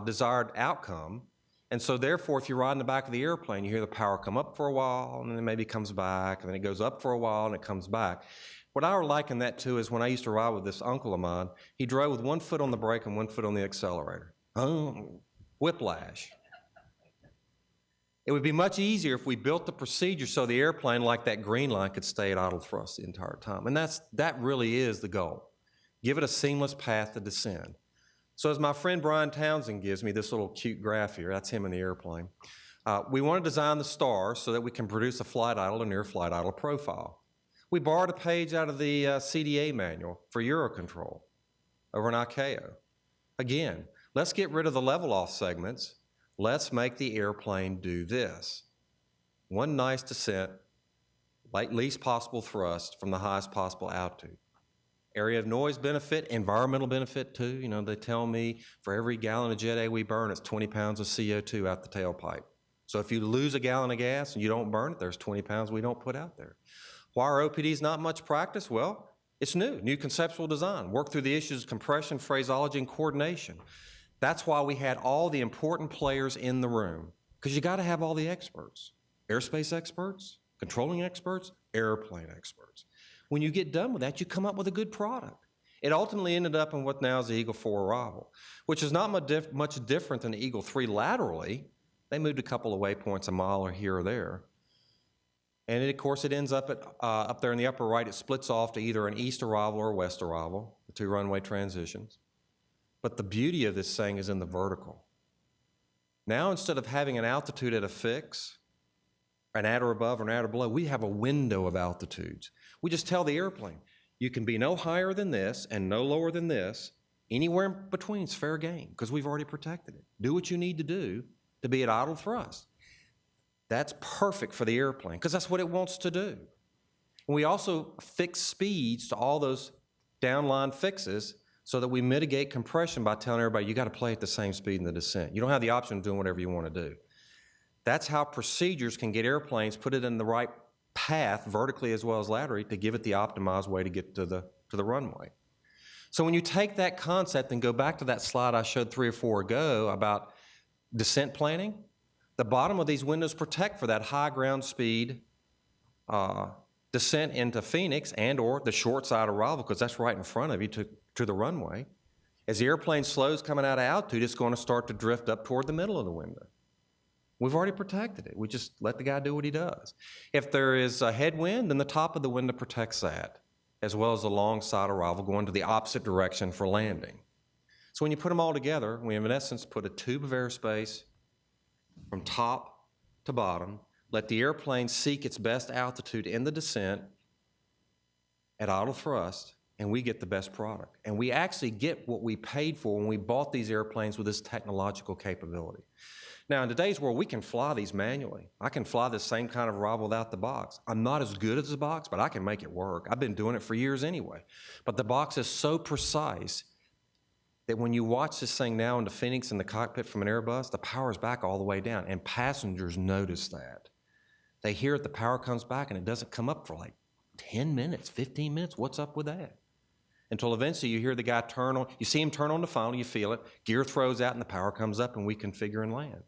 desired outcome. And so therefore, if you ride in the back of the airplane, you hear the power come up for a while, and then it maybe comes back, and then it goes up for a while, and it comes back. What I liken that to is when I used to ride with this uncle of mine, he drove with 1 foot on the brake and 1 foot on the accelerator. Whiplash. It would be much easier if we built the procedure so the airplane, like that green line, could stay at idle thrust the entire time. And that really is the goal. Give it a seamless path to descend. So as my friend Brian Townsend gives me this little cute graph here, that's him in the airplane. We want to design the star so that we can produce a flight idle or near flight idle profile. We borrowed a page out of the CDA manual for Eurocontrol over in ICAO. Again, let's get rid of the level off segments. Let's make the airplane do this. One nice descent, least possible thrust from the highest possible altitude. Area of noise benefit, environmental benefit too. You know, they tell me for every gallon of jet A we burn, it's 20 pounds of CO2 out the tailpipe. So if you lose a gallon of gas and you don't burn it, there's 20 pounds we don't put out there. Why are OPDs not much practice? Well, it's new conceptual design. Work through the issues of compression, phraseology, and coordination. That's why we had all the important players in the room, because you got to have all the experts. Airspace experts, controlling experts, airplane experts. When you get done with that, you come up with a good product. It ultimately ended up in what now is the Eagle 4 arrival, which is not much different than the Eagle 3 laterally. They moved a couple of waypoints a mile or here or there. And of course, it ends up up there in the upper right. It splits off to either an east arrival or a west arrival, the 2 runway transitions. But the beauty of this thing is in the vertical. Now, instead of having an altitude at a fix, an at or above or an at or below, we have a window of altitudes. We just tell the airplane, you can be no higher than this and no lower than this. Anywhere in between is fair game, because we've already protected it. Do what you need to do to be at idle thrust. That's perfect for the airplane, because that's what it wants to do. And we also fix speeds to all those downline fixes so that we mitigate compression by telling everybody, you got to play at the same speed in the descent. You don't have the option of doing whatever you want to do. That's how procedures can get airplanes, put it in the right path, vertically as well as laterally, to give it the optimized way to get to the runway. So when you take that concept and go back to that slide I showed 3 or 4 ago about descent planning, the bottom of these windows protect for that high ground speed descent into Phoenix and or the short side arrival, because that's right in front of you to the runway. As the airplane slows coming out of altitude, it's going to start to drift up toward the middle of the window. We've already protected it. We just let the guy do what he does. If there is a headwind, then the top of the window protects that, as well as the long side arrival going to the opposite direction for landing. So when you put them all together, we have in essence put a tube of airspace from top to bottom, let the airplane seek its best altitude in the descent at idle thrust, and we get the best product. And we actually get what we paid for when we bought these airplanes with this technological capability. Now, in today's world, we can fly these manually. I can fly the same kind of arrival without the box. I'm not as good as the box, but I can make it work. I've been doing it for years anyway. But the box is so precise that when you watch this thing now in the Phoenix in the cockpit from an Airbus, the power's back all the way down, and passengers notice that. They hear it, the power comes back, and it doesn't come up for like 10 minutes, 15 minutes. What's up with that? Until eventually you hear the guy turn on, you see him turn on the funnel, you feel it, gear throws out, and the power comes up, and we configure and land.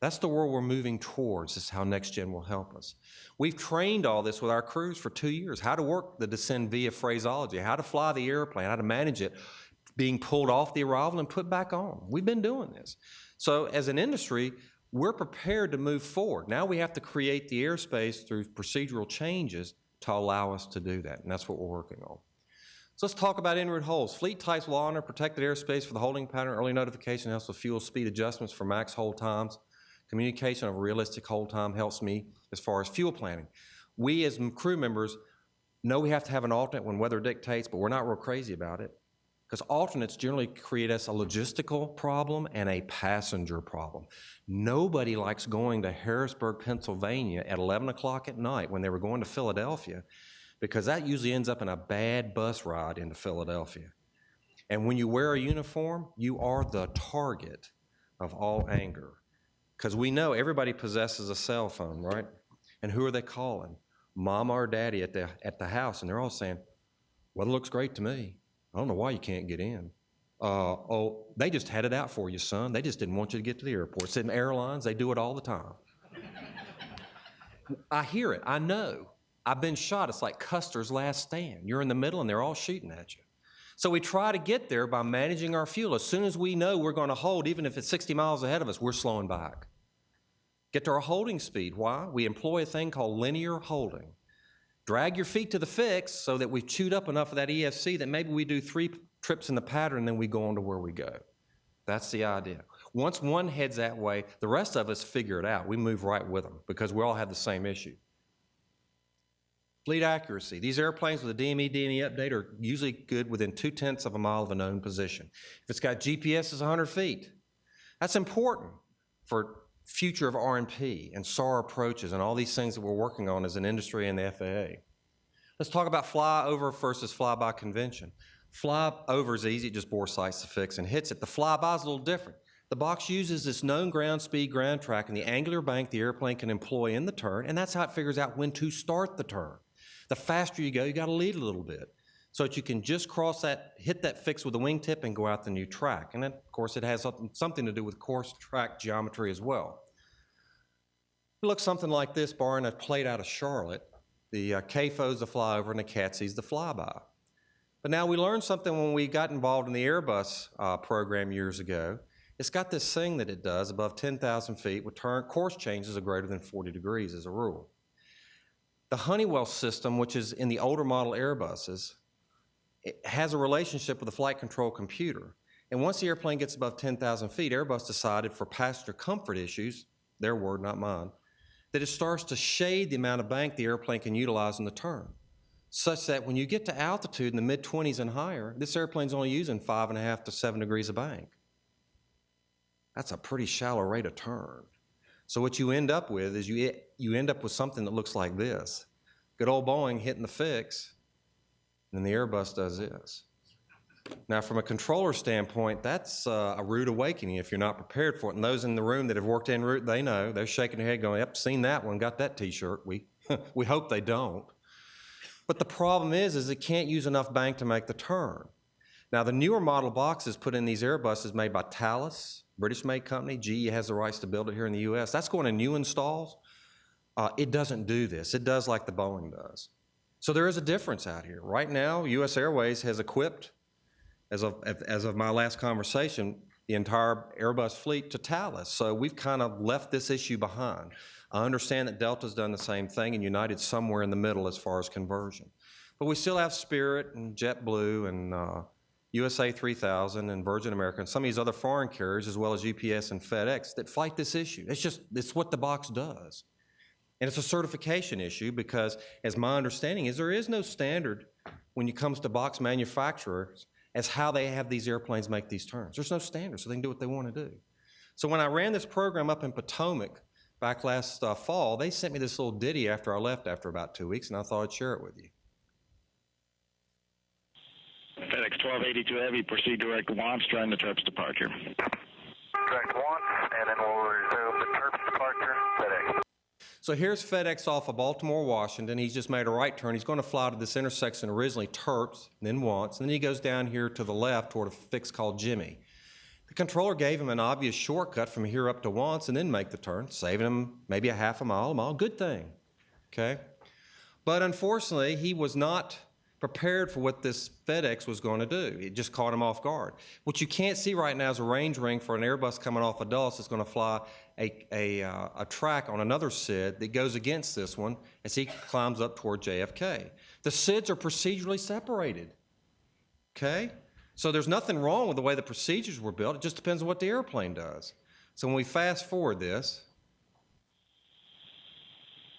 That's the world we're moving towards. This is how Next Gen will help us. We've trained all this with our crews for 2 years, how to work the descend via phraseology, how to fly the airplane, how to manage it, being pulled off the arrival and put back on. We've been doing this. So as an industry, we're prepared to move forward. Now we have to create the airspace through procedural changes to allow us to do that, and that's what we're working on. So let's talk about en route holds. Fleet types will honor protected airspace for the holding pattern, early notification helps with fuel speed adjustments for max hold times. Communication of realistic hold time helps me as far as fuel planning. We as crew members know we have to have an alternate when weather dictates, but we're not real crazy about it because alternates generally create us a logistical problem and a passenger problem. Nobody likes going to Harrisburg, Pennsylvania at 11 o'clock at night when they were going to Philadelphia because that usually ends up in a bad bus ride into Philadelphia. And when you wear a uniform, you are the target of all anger. Because we know everybody possesses a cell phone, right? And who are they calling? Mama or daddy at the house, and they're all saying, "Well, it looks great to me. I don't know why you can't get in." Oh, they just had it out for you, son. They just didn't want you to get to the airport. It's in airlines, they do it all the time. I hear it, I know. I've been shot. It's like Custer's Last Stand. You're in the middle and they're all shooting at you. So we try to get there by managing our fuel. As soon as we know we're going to hold, even if it's 60 miles ahead of us, we're slowing back. Get to our holding speed. Why? We employ a thing called linear holding. Drag your feet to the fix so that we've chewed up enough of that EFC that maybe we do 3 trips in the pattern and then we go on to where we go. That's the idea. Once one heads that way, the rest of us figure it out. We move right with them because we all have the same issue. Fleet accuracy. These airplanes with a DME update are usually good within 0.2 of a mile of a known position. If it's got GPS, it's 100 feet. That's important for future of R&P and SAR approaches and all these things that we're working on as an industry and the FAA. Let's talk about flyover versus flyby convention. Flyover is easy, it just bore sights the fix and hits it. The flyby is a little different. The box uses this known ground speed, ground track, and the angular bank the airplane can employ in the turn, and that's how it figures out when to start the turn. The faster you go, you got to lead a little bit so that you can just cross that, hit that fix with the wingtip and go out the new track. And then, of course, it has something to do with course track geometry as well. It looks something like this, barring a plate out of Charlotte. The CAFO's the flyover and the CATSI's the flyby. But now we learned something when we got involved in the Airbus program years ago. It's got this thing that it does above 10,000 feet with course changes of greater than 40 degrees as a rule. The Honeywell system, which is in the older model Airbuses, it has a relationship with the flight control computer. And once the airplane gets above 10,000 feet, Airbus decided for passenger comfort issues, their word, not mine, that it starts to shade the amount of bank the airplane can utilize in the turn, such that when you get to altitude in the mid-20s and higher, this airplane's only using 5.5 to 7 degrees of bank. That's a pretty shallow rate of turn. So what you end up with is you end up with something that looks like this. Good old Boeing hitting the fix, and the Airbus does this. Now, from a controller standpoint, that's a rude awakening if you're not prepared for it. And those in the room that have worked en route, they know. They're shaking their head going, "Yep, seen that one, got that T-shirt." We hope they don't. But the problem is it can't use enough bank to make the turn. Now, the newer model boxes put in these Airbuses made by Thales, British-made company. GE has the rights to build it here in the U.S. That's going to new installs. It doesn't do this. It does like the Boeing does. So there is a difference out here. Right now, U.S. Airways has equipped, as of my last conversation, the entire Airbus fleet to Thales. So we've kind of left this issue behind. I understand that Delta's done the same thing and United's somewhere in the middle as far as conversion. But we still have Spirit and JetBlue and USA 3000 and Virgin America and some of these other foreign carriers as well as UPS and FedEx that fight this issue. It's what the box does. And it's a certification issue because, as my understanding is, there is no standard when it comes to box manufacturers as how they have these airplanes make these turns. There's no standard, so they can do what they want to do. So when I ran this program up in Potomac back last fall, they sent me this little ditty after I left after about 2 weeks, and I thought I'd share it with you. FedEx 1282 Heavy, proceed direct launch, join the Terps departure. Direct launch, and then we'll resume the Terps departure, FedEx. So here's FedEx off of Baltimore, Washington. He's just made a right turn. He's going to fly to this intersection originally Terps, then Wants, and then he goes down here to the left toward a fix called Jimmy. The controller gave him an obvious shortcut from here up to once and then make the turn, saving him maybe a half a mile, good thing, okay? But unfortunately, he was not prepared for what this FedEx was going to do. It just caught him off guard. What you can't see right now is a range ring for an Airbus coming off of Dulles that's going to fly a track on another SID that goes against this one as he climbs up toward JFK. The SIDs are procedurally separated, okay? So there's nothing wrong with the way the procedures were built. It just depends on what the airplane does. So when we fast forward this,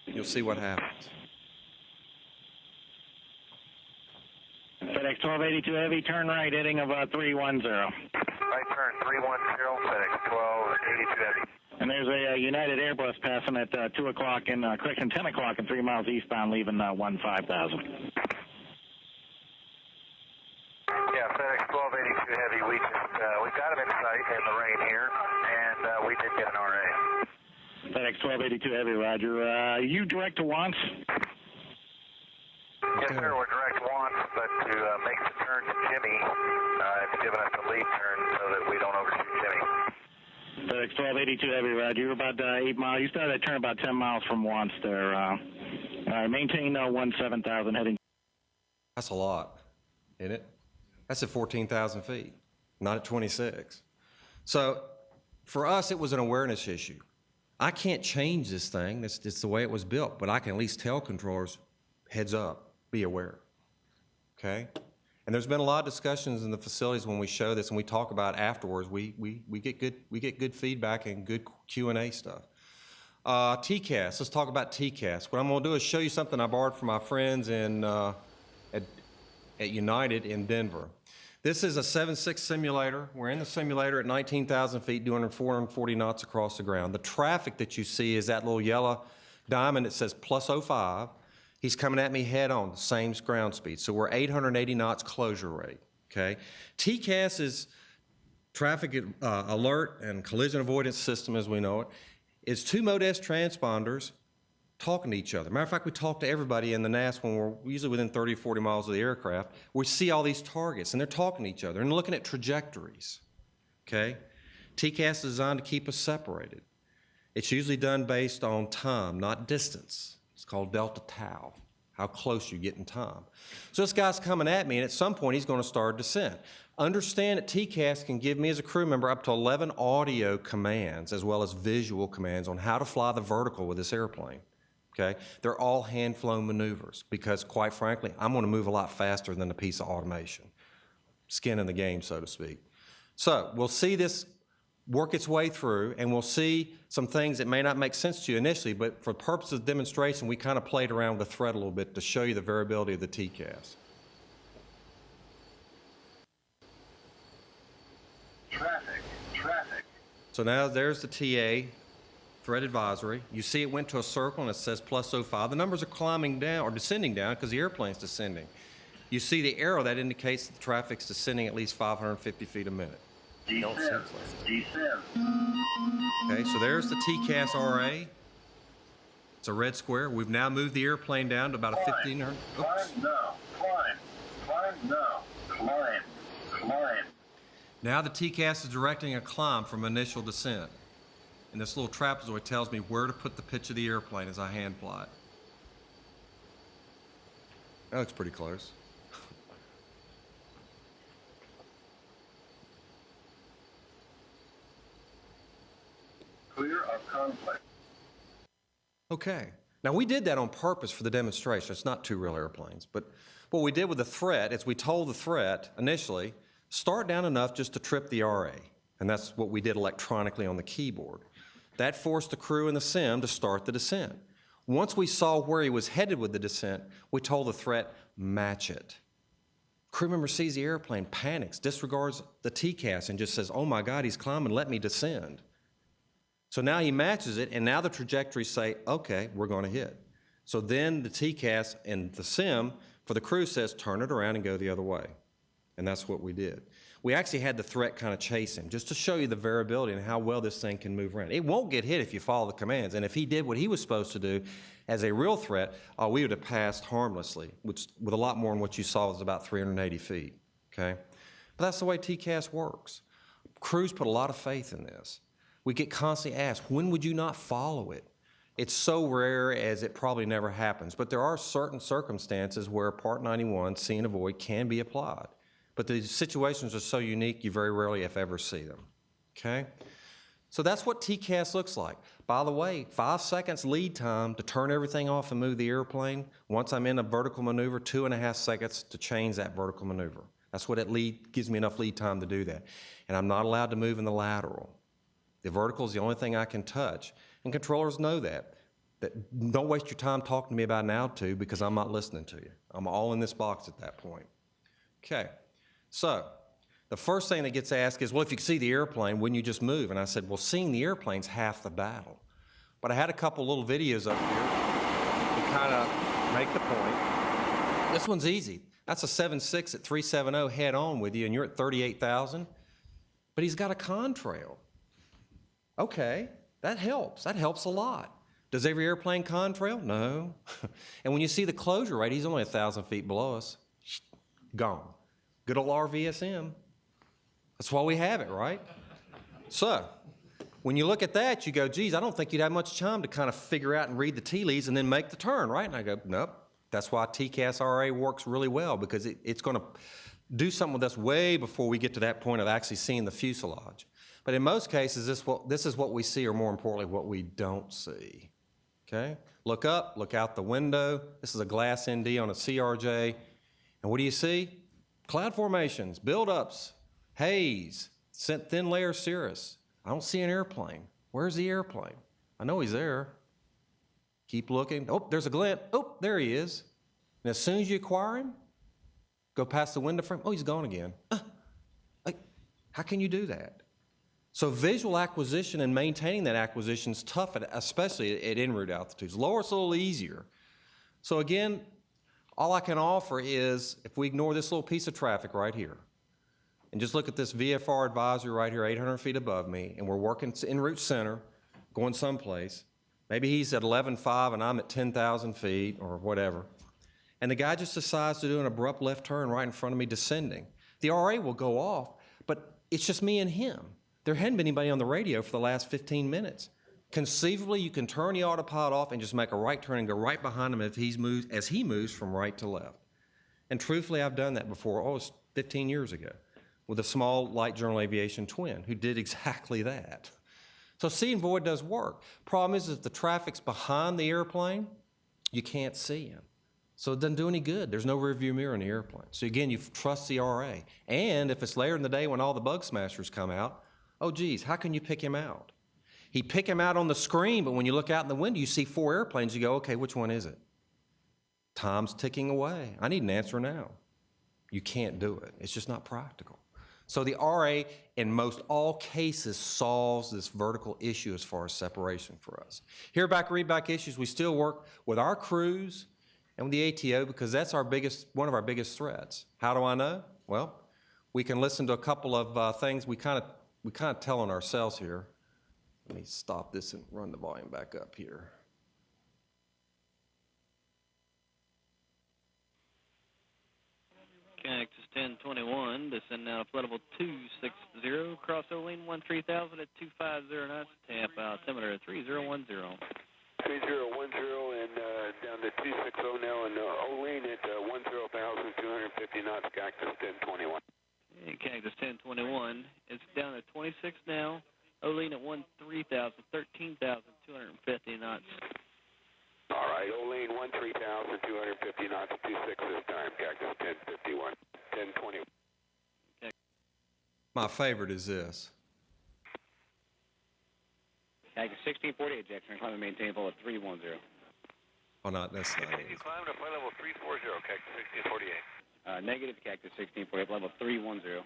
you'll see what happens. FedEx 1282 Heavy, turn right, heading of 310. Right turn 310, FedEx 1282 Heavy. And there's a United Airbus passing at 2 o'clock and, correction, 10 o'clock and 3 miles eastbound, leaving 15,000. Yeah, FedEx 1282 Heavy, we got him in sight in the rain here, and we did get an RA. FedEx 1282 Heavy, roger. You direct to once? Yes, sir, we're direct once, but to make the turn to Jimmy, it's given us a lead turn so that we don't overshoot Jimmy. FedEx 1282 Heavy, roger. You're about 8 miles. You started that turn about 10 miles from once there. Maintain 17,000 heading. That's a lot, isn't it? That's at 14,000 feet, not at 26. So for us, it was an awareness issue. I can't change this thing. It's the way it was built, but I can at least tell controllers, heads up, be aware, okay? And there's been a lot of discussions in the facilities when we show this and we talk about it afterwards. We get good feedback and good Q&A stuff. TCAS, let's talk about TCAS. What I'm gonna do is show you something I borrowed from my friends at United in Denver. This is a 7.6 simulator. We're in the simulator at 19,000 feet doing 440 knots across the ground. The traffic that you see is that little yellow diamond that says plus 05. He's coming at me head on, the same ground speed. So we're 880 knots closure rate, okay? TCAS is traffic alert and collision avoidance system as we know it. It's two Mode S transponders talking to each other. Matter of fact, we talk to everybody in the NAS when we're usually within 30, 40 miles of the aircraft. We see all these targets and they're talking to each other and looking at trajectories, okay? TCAS is designed to keep us separated. It's usually done based on time, not distance. It's called delta tau, how close you get in time. So this guy's coming at me, and at some point he's going to start descent. Understand that TCAS can give me as a crew member up to 11 audio commands as well as visual commands on how to fly the vertical with this airplane. Okay? They're all hand-flown maneuvers because, quite frankly, I'm going to move a lot faster than a piece of automation. Skin in the game, so to speak. So we'll see this work its way through, and we'll see some things that may not make sense to you initially, but for purposes of demonstration, we kind of played around with the thread a little bit to show you the variability of the TCAS. Traffic. So now there's the TA thread advisory. You see it went to a circle and it says plus 05. The numbers are climbing down or descending down because the airplane's descending. You see the arrow that indicates the traffic's descending at least 550 feet a minute. Descend. Okay, so there's the TCAS RA. It's a red square. We've now moved the airplane down to about a 1,500. Oops. Climb now. Climb now. Climb. Now the TCAS is directing a climb from initial descent. And this little trapezoid tells me where to put the pitch of the airplane as I hand fly it. That looks pretty close. Clear of conflict. Okay. Now we did that on purpose for the demonstration. It's not two real airplanes. But what we did with the threat is we told the threat initially, start down enough just to trip the RA. And that's what we did electronically on the keyboard. That forced the crew and the sim to start the descent. Once we saw where he was headed with the descent, we told the threat, match it. Crew member sees the airplane, panics, disregards the TCAS and just says, oh my God, he's climbing, let me descend. So now he matches it, and now the trajectories say, okay, we're going to hit. So then the TCAS and the sim for the crew says, turn it around and go the other way. And that's what we did. We actually had the threat kind of chase him, just to show you the variability and how well this thing can move around. It won't get hit if you follow the commands, and if he did what he was supposed to do as a real threat, we would have passed harmlessly, which with a lot more than what you saw was about 380 feet, okay? But that's the way TCAS works. Crews put a lot of faith in this. We get constantly asked, when would you not follow it? It's so rare as it probably never happens, but there are certain circumstances where Part 91, see and avoid, can be applied. But the situations are so unique, you very rarely, if ever, see them, okay? So that's what TCAS looks like. By the way, 5 seconds lead time to turn everything off and move the airplane. Once I'm in a vertical maneuver, 2.5 seconds to change that vertical maneuver. That's what it gives me enough lead time to do that. And I'm not allowed to move in the lateral. The vertical is the only thing I can touch. And controllers know that. Don't waste your time talking to me about an altitude because I'm not listening to you. I'm all in this box at that point. Okay, so the first thing that gets asked is, well, if you could see the airplane, wouldn't you just move? And I said, well, seeing the airplane's half the battle. But I had a couple little videos up here to kind of make the point. This one's easy. That's a 7.6 at 370 head on with you, and you're at 38,000. But he's got a contrail. Okay, that helps. That helps a lot. Does every airplane contrail? No. And when you see the closure rate, he's only 1,000 feet below us. Gone. Good old RVSM. That's why we have it, right? So, when you look at that, you go, geez, I don't think you'd have much time to kind of figure out and read the tea leaves and then make the turn, right? And I go, nope. That's why TCAS RA works really well, because it's going to do something with us way before we get to that point of actually seeing the fuselage. But in most cases, this is what we see, or more importantly, what we don't see. Okay? Look up, look out the window. This is a glass ND on a CRJ. And what do you see? Cloud formations, buildups, haze, thin layer cirrus. I don't see an airplane. Where's the airplane? I know he's there. Keep looking. Oh, there's a glint. Oh, there he is. And as soon as you acquire him, go past the window frame. Oh, he's gone again. Like, how can you do that? So visual acquisition and maintaining that acquisition is tough, especially at en route altitudes. Lower, it's a little easier. So again, all I can offer is, if we ignore this little piece of traffic right here, and just look at this VFR advisory right here, 800 feet above me, and we're working en route center, going someplace. Maybe he's at 11.5 and I'm at 10,000 feet or whatever. And the guy just decides to do an abrupt left turn right in front of me descending. The RA will go off, but it's just me and him. There hadn't been anybody on the radio for the last 15 minutes. Conceivably, you can turn the autopilot off and just make a right turn and go right behind him as he moves from right to left. And truthfully, I've done that before, almost 15 years ago, with a small light general aviation twin who did exactly that. So see and avoid does work. Problem is, if the traffic's behind the airplane, you can't see him. So it doesn't do any good. There's no rear view mirror in the airplane. So again, you trust the RA. And if it's later in the day when all the bug smashers come out, oh geez, how can you pick him out? He pick him out on the screen, but when you look out in the window, you see 4 airplanes, you go, okay, which one is it? Time's ticking away. I need an answer now. You can't do it. It's just not practical. So the RA, in most all cases, solves this vertical issue as far as separation for us. Here back, readback issues, we still work with our crews and with the ATO because that's one of our biggest threats. How do I know? Well, we can listen to a couple of things we kind of tell on ourselves here. Let me stop this and run the volume back up here. Cactus 1021, descend now to level 260, cross Olene 13,000 at 250 knots, tap altimeter at 3010. 3010 and down to 260 now, and Olene at 10,250 knots, Cactus 1021. And Cactus 1021, it's down to 26 now, Olene at 13,000, 13,250 knots. All right, Olene 13,250 knots, 26 this time, Cactus 1051, 1020. Okay. My favorite is this. Cactus 1648, Jackson, climb and maintain full at 310. Oh, not that's not it. Continue climb to flight level 340, Cactus 1648. Negative, Cactus 1648, level 310.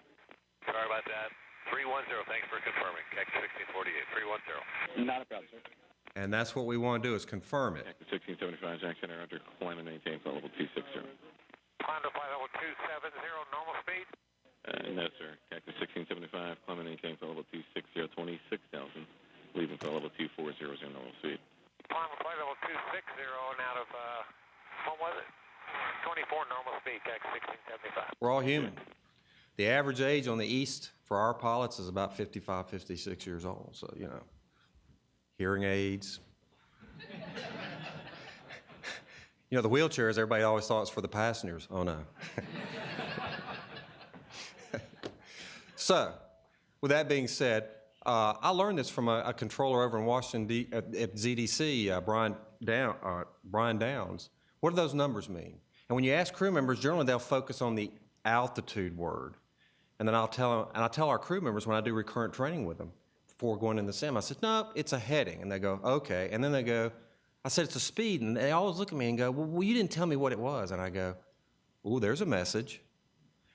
Sorry about that. 310, thanks for confirming. Cactus 1648, 310. Not a problem, sir. And that's what we want to do is confirm it. Cactus 1675, Jackson, under climb and maintain full level 260. Climb to flight level 270, normal speed. No, sir. Cactus 1675, climb and maintain full level 260, 26,000. Leaving for level 2400 normal speed. Climb to flight level 260 and out of, what was it? 24 normal speed, Cactus 1675. We're all human. The average age on the east for our pilots is about 55, 56 years old. So, you know, hearing aids. You know, the wheelchairs, everybody always thought was for the passengers. Oh, no. So, with that being said, I learned this from a controller over in Washington, at ZDC, Brian Downs. What do those numbers mean? And when you ask crew members, generally they'll focus on the altitude word. And then I'll tell our crew members when I do recurrent training with them before going in the sim, I said, no, it's a heading. And they go, okay. And then they go, I said, it's a speed. And they always look at me and go, well, you didn't tell me what it was. And I go, ooh, there's a message.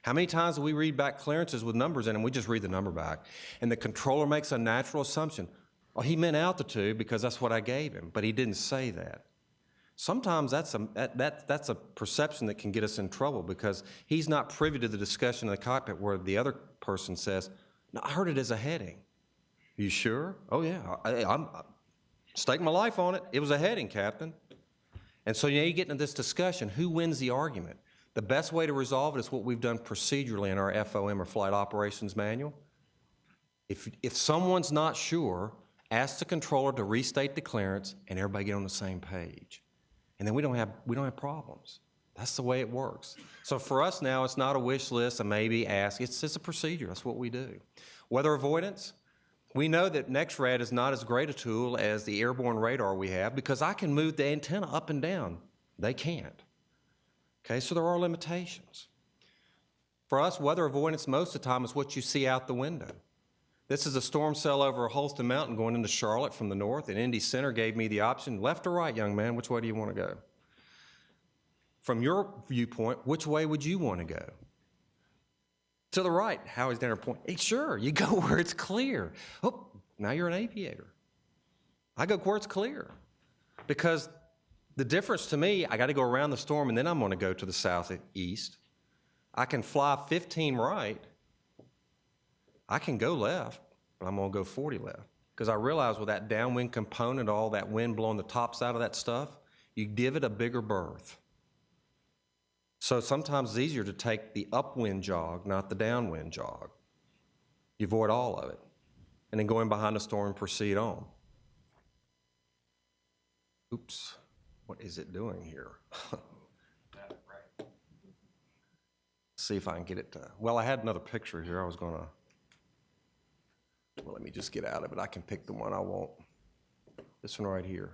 How many times do we read back clearances with numbers in them? We just read the number back. And the controller makes a natural assumption. Oh, he meant altitude because that's what I gave him, but he didn't say that. Sometimes that's a perception that can get us in trouble because he's not privy to the discussion in the cockpit where the other person says, no, I heard it as a heading. Are you sure? Oh, yeah. I'm staking my life on it. It was a heading, Captain. And so, you know, you get into this discussion. Who wins the argument? The best way to resolve it is what we've done procedurally in our FOM or Flight Operations Manual. If someone's not sure, ask the controller to restate the clearance and everybody get on the same page. And then we don't have problems. That's the way it works. So for us now, it's not a wish list, a maybe, ask. It's a procedure. That's what we do. Weather avoidance, we know that NexRad is not as great a tool as the airborne radar we have because I can move the antenna up and down. They can't. Okay, so there are limitations. For us, weather avoidance most of the time is what you see out the window. This is a storm cell over Holston Mountain going into Charlotte from the north, and Indy Center gave me the option, left or right, young man, which way do you want to go? From your viewpoint, which way would you want to go? To the right, Howie's dinner point. Hey, sure, you go where it's clear. Oh, now you're an aviator. I go where it's clear. Because the difference to me, I got to go around the storm, and then I'm going to go to the southeast. I can fly 15 right. I can go left, but I'm going to go 40 left. Because I realize with that downwind component, all that wind blowing the top side of that stuff, you give it a bigger berth. So sometimes it's easier to take the upwind jog, not the downwind jog. You avoid all of it. And then go in behind the storm and proceed on. Oops, what is it doing here? See if I can get it to, well, I had another picture here. I was going to, well, let me just get out of it. I can pick the one I want. This one right here.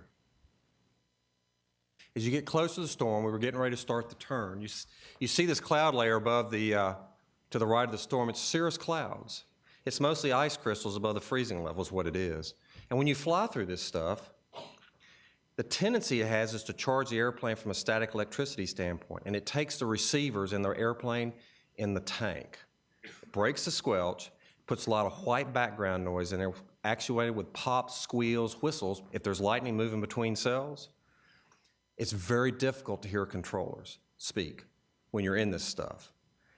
As you get close to the storm, we were getting ready to start the turn. You see this cloud layer above the, to the right of the storm. It's cirrus clouds. It's mostly ice crystals above the freezing level is what it is. And when you fly through this stuff, the tendency it has is to charge the airplane from a static electricity standpoint. And it takes the receivers in the airplane in the tank. It breaks the squelch, puts a lot of white background noise in there, actuated with pops, squeals, whistles. If there's lightning moving between cells, it's very difficult to hear controllers speak when you're in this stuff.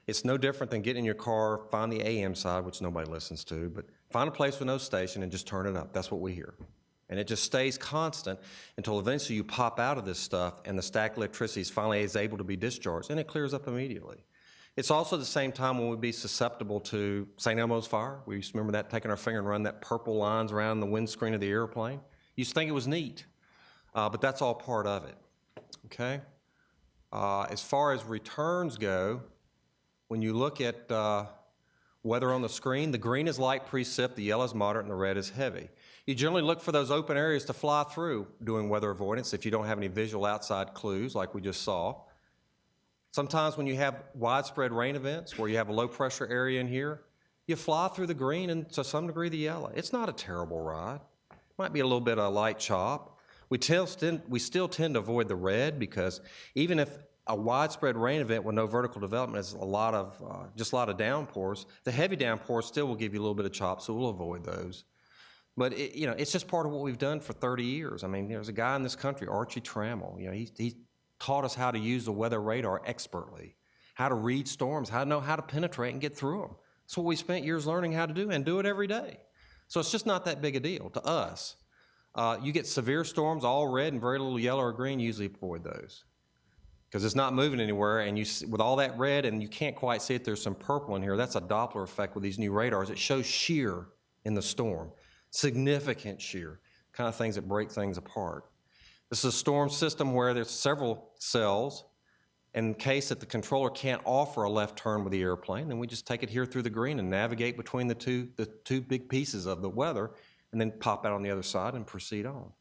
It's no different than getting in your car, find the AM side, which nobody listens to, but find a place with no station and just turn it up. That's what we hear. And it just stays constant until eventually you pop out of this stuff and the static electricity finally is able to be discharged, and it clears up immediately. It's also the same time when we'd be susceptible to St. Elmo's fire. We used to remember that, taking our finger and running that purple lines around the windscreen of the airplane. You used to think it was neat, but that's all part of it, okay? As far as returns go, when you look at weather on the screen, the green is light precip, the yellow is moderate, and the red is heavy. You generally look for those open areas to fly through doing weather avoidance if you don't have any visual outside clues like we just saw. Sometimes when you have widespread rain events where you have a low pressure area in here, you fly through the green and to some degree the yellow. It's not a terrible ride. Might be a little bit of a light chop. We still tend to avoid the red because even if a widespread rain event with no vertical development is just a lot of downpours, the heavy downpours still will give you a little bit of chop, so we'll avoid those. But it's just part of what we've done for 30 years. I mean, there's a guy in this country, Archie Trammell. He taught us how to use the weather radar expertly, how to read storms, how to know how to penetrate and get through them. That's what we spent years learning how to do and do it every day. So it's just not that big a deal to us. You get severe storms, all red and very little yellow or green, usually avoid those. because it's not moving anywhere, and with all that red, and you can't quite see it, there's some purple in here. That's a Doppler effect with these new radars. It shows shear in the storm, significant shear, kind of things that break things apart. This is a storm system where there's several cells. In case that the controller can't offer a left turn with the airplane, then we just take it here through the green and navigate between the two big pieces of the weather, and then pop out on the other side and proceed on.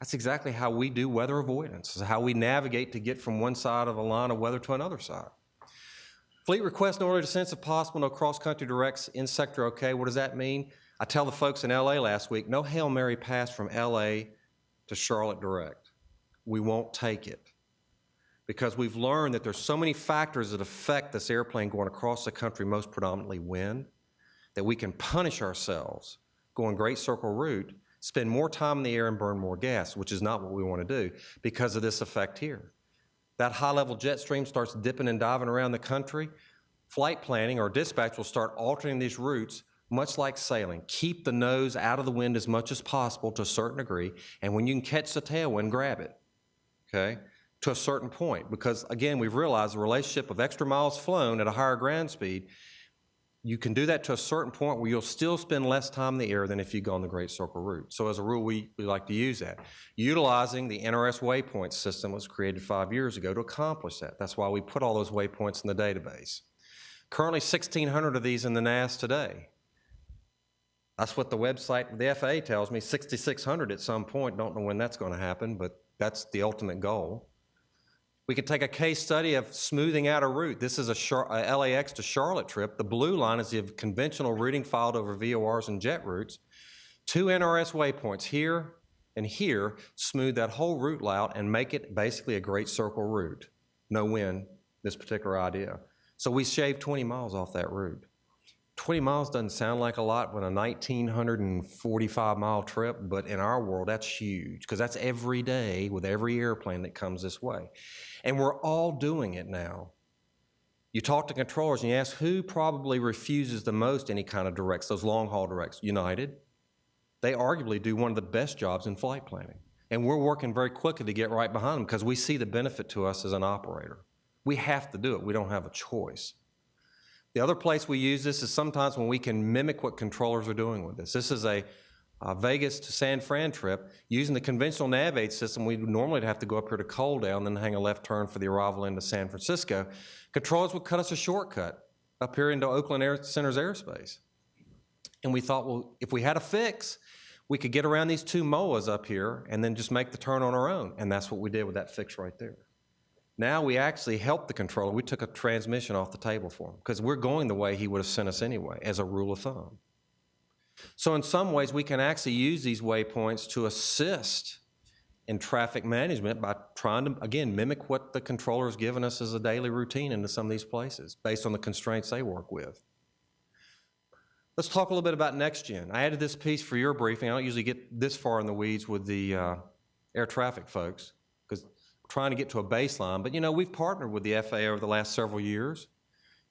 That's exactly how we do weather avoidance. It's how we navigate to get from one side of a line of weather to another side. Fleet request no early descents if possible, no cross-country directs, in sector okay. What does that mean? I tell the folks in LA last week, no Hail Mary pass from LA to Charlotte direct. We won't take it, because we've learned that there's so many factors that affect this airplane going across the country, most predominantly wind, that we can punish ourselves going Great Circle route, spend more time in the air and burn more gas, which is not what we want to do because of this effect here. That high-level jet stream starts dipping and diving around the country. Flight planning or dispatch will start altering these routes, much like sailing. Keep the nose out of the wind as much as possible to a certain degree, and when you can catch the tailwind, grab it, okay, to a certain point. Because, again, we've realized the relationship of extra miles flown at a higher ground speed, you can do that to a certain point where you'll still spend less time in the air than if you go on the Great Circle route. So as a rule, we like to use that. Utilizing the NRS waypoint system was created 5 years ago to accomplish that. That's why we put all those waypoints in the database. Currently 1,600 of these in the NAS today. That's what the website, the FAA tells me, 6,600 at some point. Don't know when that's going to happen, but that's the ultimate goal. We can take a case study of smoothing out a route. This is a LAX to Charlotte trip. The blue line is the conventional routing filed over VORs and jet routes. 2 NRS waypoints here and here smooth that whole route out and make it basically a Great Circle route. No wind, this particular idea. So we shaved 20 miles off that route. 20 miles doesn't sound like a lot when a 1,945-mile trip, but in our world, that's huge, because that's every day with every airplane that comes this way. And we're all doing it now. You talk to controllers and you ask who probably refuses the most any kind of directs, those long-haul directs. United. They arguably do one of the best jobs in flight planning. And we're working very quickly to get right behind them because we see the benefit to us as an operator. We have to do it. We don't have a choice. The other place we use this is sometimes when we can mimic what controllers are doing with this. This is a Vegas to San Fran trip. Using the conventional nav-aid system, we would normally have to go up here to Coaldale and then hang a left turn for the arrival into San Francisco. Controllers would cut us a shortcut up here into Oakland Air Center's airspace. And we thought, well, if we had a fix, we could get around these 2 MOAs up here and then just make the turn on our own. And that's what we did with that fix right there. Now we actually helped the controller. We took a transmission off the table for him because we're going the way he would have sent us anyway, as a rule of thumb. So in some ways, we can actually use these waypoints to assist in traffic management by trying to, again, mimic what the controller has given us as a daily routine into some of these places based on the constraints they work with. Let's talk a little bit about next gen. I added this piece for your briefing. I don't usually get this far in the weeds with the air traffic folks because trying to get to a baseline, but we've partnered with the FAA over the last several years.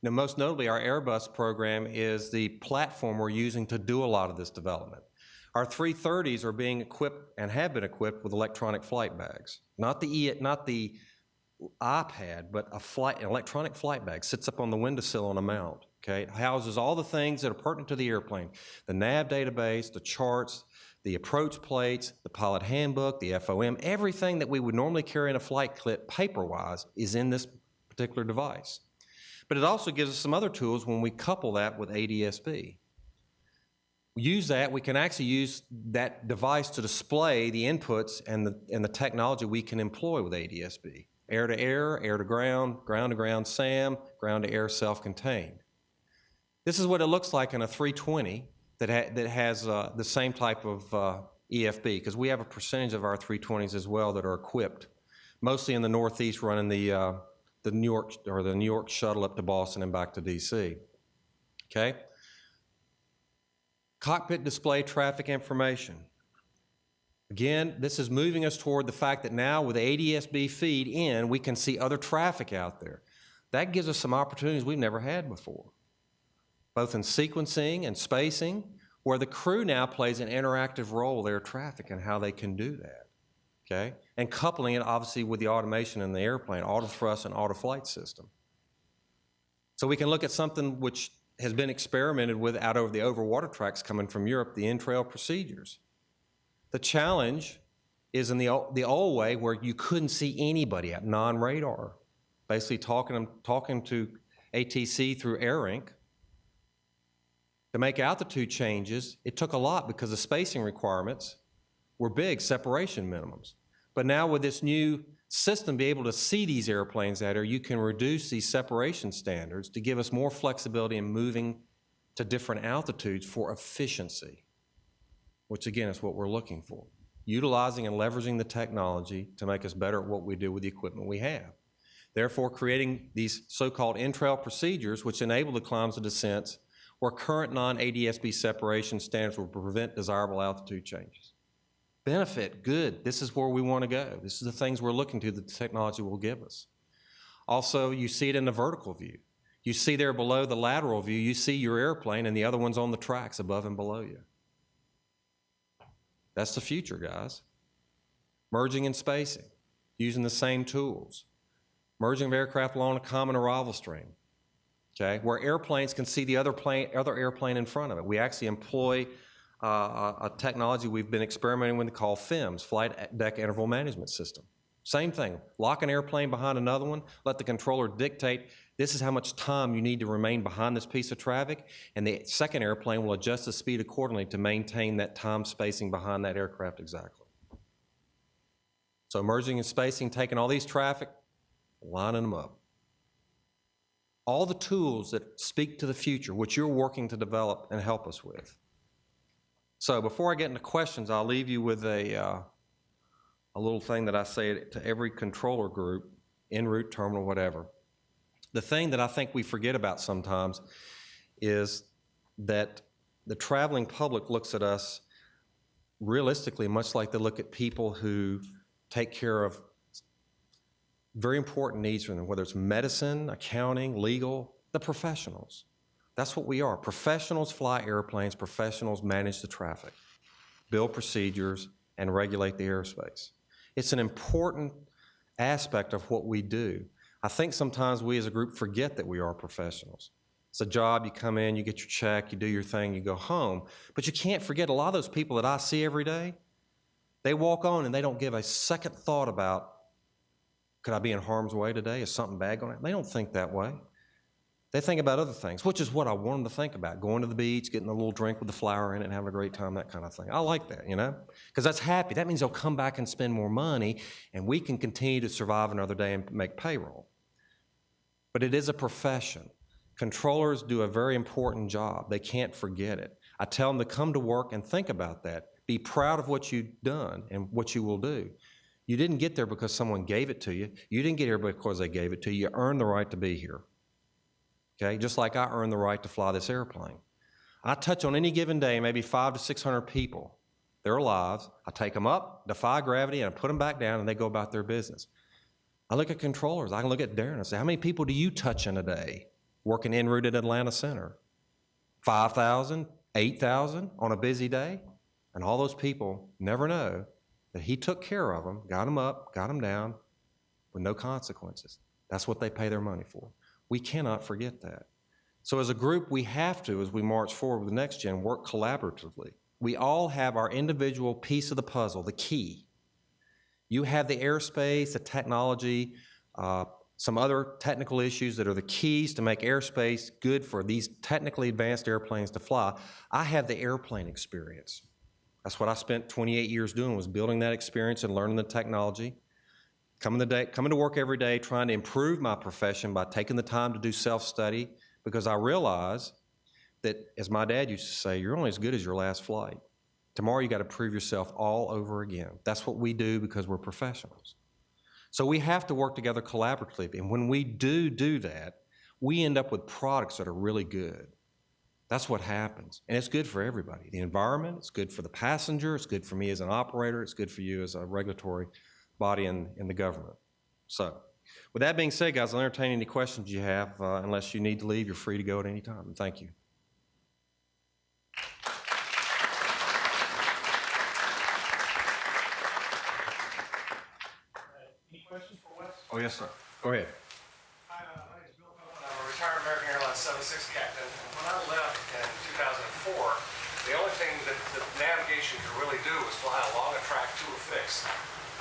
Most notably, our Airbus program is the platform we're using to do a lot of this development. Our 330s are being equipped and have been equipped with electronic flight bags. Not the iPad, but an electronic flight bag sits up on the windowsill on a mount. Okay, it houses all the things that are pertinent to the airplane: the nav database, the charts, the approach plates, the pilot handbook, the FOM, everything that we would normally carry in a flight kit paper-wise is in this particular device. But it also gives us some other tools when we couple that with ADS-B. We can actually use that device to display the inputs and the technology we can employ with ADS-B. Air-to-air, air-to-ground, ground-to-ground SAM, ground-to-air self-contained. This is what it looks like in a 320 that has the same type of EFB, because we have a percentage of our 320s as well that are equipped, mostly in the Northeast, running the New York shuttle up to Boston and back to DC. Okay. Cockpit display traffic information. Again, this is moving us toward the fact that now with the ADS-B feed in, we can see other traffic out there. That gives us some opportunities we've never had before, both in sequencing and spacing, where the crew now plays an interactive role with air traffic and how they can do that. okay? And coupling it obviously with the automation in the airplane, auto thrust and auto flight system. So we can look at something which has been experimented with out over the overwater tracks coming from Europe, the entrail procedures. The challenge is in the old way where you couldn't see anybody at non-radar, basically talking to ATC through AirInc. To make altitude changes, it took a lot because the spacing requirements were big, separation minimums. But now with this new system, be able to see these airplanes out here, you can reduce these separation standards to give us more flexibility in moving to different altitudes for efficiency, which again is what we're looking for. Utilizing and leveraging the technology to make us better at what we do with the equipment we have. Therefore, creating these so-called entrail procedures which enable the climbs and descents where current non-ADS-B separation standards will prevent desirable altitude changes. Benefit, good. This is where we want to go. This is the things we're looking to that the technology will give us. Also, you see it in the vertical view. You see there below the lateral view, you see your airplane and the other one's on the tracks above and below you. That's the future, guys. Merging and spacing, using the same tools. Merging of aircraft along a common arrival stream, okay, where airplanes can see the other airplane in front of it. We actually employ a technology we've been experimenting with called FIMS, Flight Deck Interval Management System. Same thing, lock an airplane behind another one, let the controller dictate this is how much time you need to remain behind this piece of traffic, and the second airplane will adjust the speed accordingly to maintain that time spacing behind that aircraft exactly. So merging and spacing, taking all these traffic, lining them up. All the tools that speak to the future, which you're working to develop and help us with. So before I get into questions, I'll leave you with a little thing that I say to every controller group, en route, terminal, whatever. The thing that I think we forget about sometimes is that the traveling public looks at us realistically much like they look at people who take care of very important needs for them, whether it's medicine, accounting, legal, the professionals. That's what we are. Professionals fly airplanes, professionals manage the traffic, build procedures, and regulate the airspace. It's an important aspect of what we do. I think sometimes we as a group forget that we are professionals. It's a job, you come in, you get your check, you do your thing, you go home. But you can't forget a lot of those people that I see every day, they walk on and they don't give a second thought about, could I be in harm's way today? Is something bad going on? They don't think that way. They think about other things, which is what I want them to think about. Going to the beach, getting a little drink with the flower in it, and having a great time, that kind of thing. I like that, you know, because that's happy. That means they'll come back and spend more money, and we can continue to survive another day and make payroll. But it is a profession. Controllers do a very important job. They can't forget it. I tell them to come to work and think about that. Be proud of what you've done and what you will do. You didn't get there because someone gave it to you. You didn't get here because they gave it to you. You earned the right to be here. Okay, just like I earned the right to fly this airplane. I touch on any given day maybe 500 to 600 people, their lives. I take them up, defy gravity, and I put them back down, and they go about their business. I look at controllers. I can look at Darren and say, how many people do you touch in a day working en route at Atlanta Center? 5,000, 8,000 on a busy day? And all those people never know that he took care of them, got them up, got them down with no consequences. That's what they pay their money for. We cannot forget that. So as a group, we have to, as we march forward with the next gen, work collaboratively. We all have our individual piece of the puzzle, the key. You have the airspace, the technology, some other technical issues that are the keys to make airspace good for these technically advanced airplanes to fly. I have the airplane experience. That's what I spent 28 years doing, was building that experience and learning the technology. Coming to work every day, trying to improve my profession by taking the time to do self-study, because I realize that, as my dad used to say, you're only as good as your last flight. Tomorrow you got to prove yourself all over again. That's what we do because we're professionals. So we have to work together collaboratively, and when we do that, we end up with products that are really good. That's what happens, and it's good for everybody. The environment, it's good for the passenger, it's good for me as an operator, it's good for you as a regulatory body in the government. So, with that being said, guys, I'll entertain any questions you have. Unless you need to leave, you're free to go at any time. And thank you. Oh, yes, sir. Go ahead. Hi, my name is Bill Copeland. I'm a retired American Airlines 76 captain. And when I left in 2004, the only thing that the navigation could really do was fly along a track to a fix.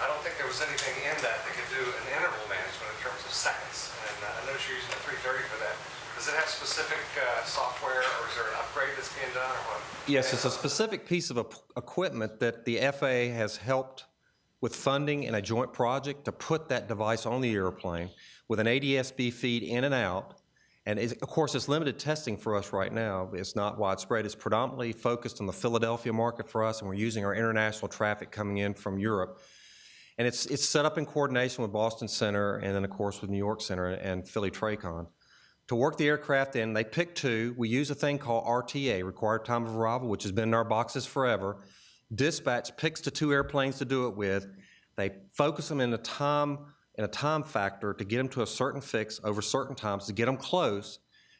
I don't think there was anything in that could do an interval management in terms of seconds. And I noticed you're using the 330 for that. Does it have specific software, or is there an upgrade that's being done, or what? Yes, it's a specific piece of equipment that the FAA has helped with funding in a joint project to put that device on the airplane with an ADS-B feed in and out. And of course, it's limited testing for us right now. It's not widespread. It's predominantly focused on the Philadelphia market for us, and we're using our international traffic coming in from Europe. And it's set up in coordination with Boston Center and then, of course, with New York Center and Philly Tracon. To work the aircraft in, they pick two. We use a thing called RTA, Required Time of Arrival, which has been in our boxes forever. Dispatch picks the two airplanes to do it with. They focus them in a time factor to get them to a certain fix over certain times to get them close.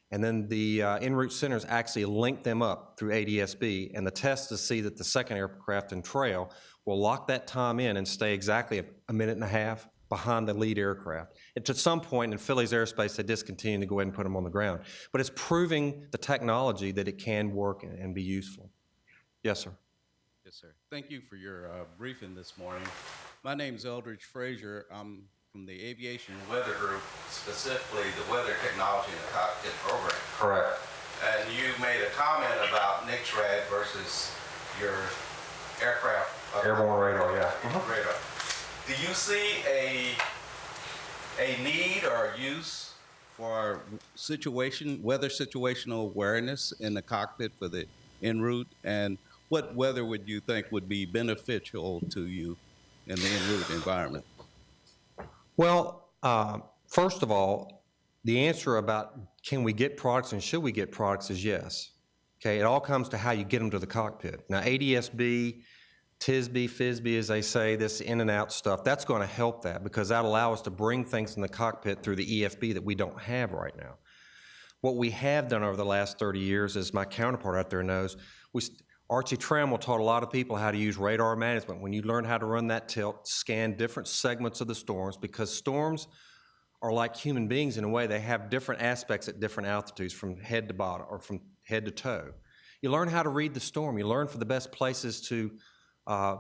And then the en route centers actually link them up through ADS-B. And the test to see that the second aircraft in trail will lock that time in and stay exactly a minute and a half behind the lead aircraft. And to some point in Philly's airspace, they discontinued to go ahead and put them on the ground. But it's proving the technology that it can work and be useful. Yes, sir. Yes, sir. Thank you for your briefing this morning. My name is Eldridge Frazier. I'm from the Aviation Weather Group, specifically the Weather Technology in the Cockpit program. Correct. And you made a comment about NICSRAD versus your aircraft. Airborne radar, yeah. Radar. Do you see a need or use for weather situational awareness in the cockpit for the en route? And what weather would you think would be beneficial to you in the en route environment? Well, first of all, the answer about can we get products and should we get products is yes. Okay, it all comes to how you get them to the cockpit. Now, ADS-B, TISB, FISB, as they say, this in and out stuff, that's going to help that because that allows us to bring things in the cockpit through the EFB that we don't have right now. What we have done over the last 30 years, as my counterpart out there knows, Archie Trammell taught a lot of people how to use radar management. When you learn how to run that tilt, scan different segments of the storms, because storms are like human beings in a way. They have different aspects at different altitudes from head to bottom or from head to toe. You learn how to read the storm. You learn for the best places to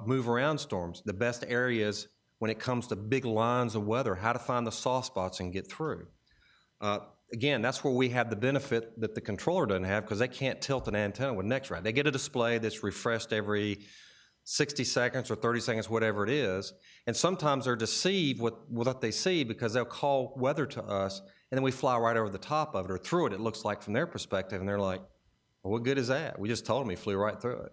move around storms, the best areas when it comes to big lines of weather, how to find the soft spots and get through. Again, that's where we have the benefit that the controller doesn't have because they can't tilt an antenna with NICSRAD. They get a display that's refreshed every 60 seconds or 30 seconds, whatever it is, and sometimes they're deceived with what they see because they'll call weather to us and then we fly right over the top of it or through it, it looks like from their perspective, and they're like, well, what good is that? We just told them he flew right through it.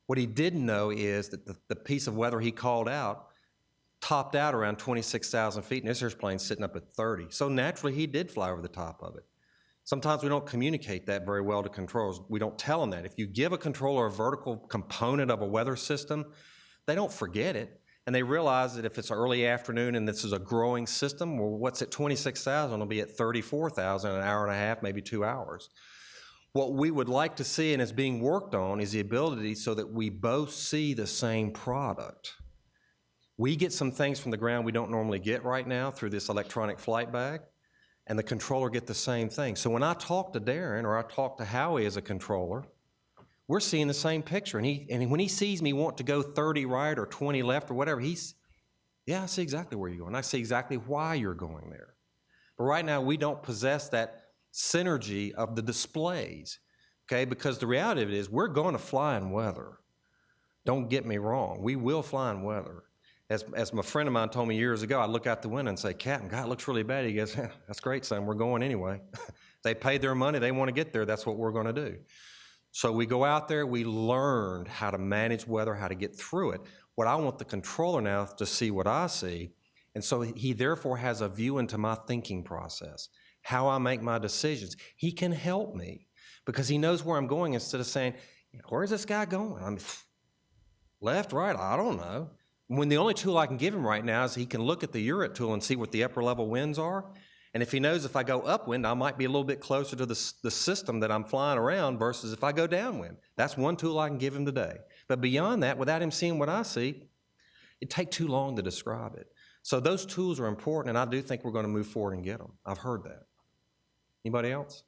What he didn't know is that the piece of weather he called out topped out around 26,000 feet, and this airplane's sitting up at 30. So naturally, he did fly over the top of it. Sometimes we don't communicate that very well to controllers. We don't tell them that. If you give a controller a vertical component of a weather system, they don't forget it, and they realize that if it's early afternoon and this is a growing system, well, what's at 26,000 will be at 34,000 in an hour and a half, maybe 2 hours. What we would like to see and is being worked on is the ability so that we both see the same product. We get some things from the ground we don't normally get right now through this electronic flight bag, and the controller get the same thing. So when I talk to Darren or I talk to Howie as a controller, we're seeing the same picture. And when he sees me want to go 30 right or 20 left or whatever, yeah, I see exactly where you're going. I see exactly why you're going there. But right now, we don't possess that synergy of the displays, okay? Because the reality of it is we're going to fly in weather. Don't get me wrong. We will fly in weather. As my friend of mine told me years ago, I'd look out the window and say, Captain, God, it looks really bad. He goes, yeah, that's great, son. We're going anyway. They paid their money. They want to get there. That's what we're going to do. So we go out there. We learned how to manage weather, how to get through it. What I want the controller now to see what I see, and so he therefore has a view into my thinking process, how I make my decisions. He can help me because he knows where I'm going instead of saying, where's this guy going? I mean, left, right, I don't know. When the only tool I can give him right now is he can look at the URET tool and see what the upper level winds are. And if he knows if I go upwind, I might be a little bit closer to the system that I'm flying around versus if I go downwind. That's one tool I can give him today. But beyond that, without him seeing what I see, it'd take too long to describe it. So those tools are important, and I do think we're going to move forward and get them. I've heard that. Anybody else?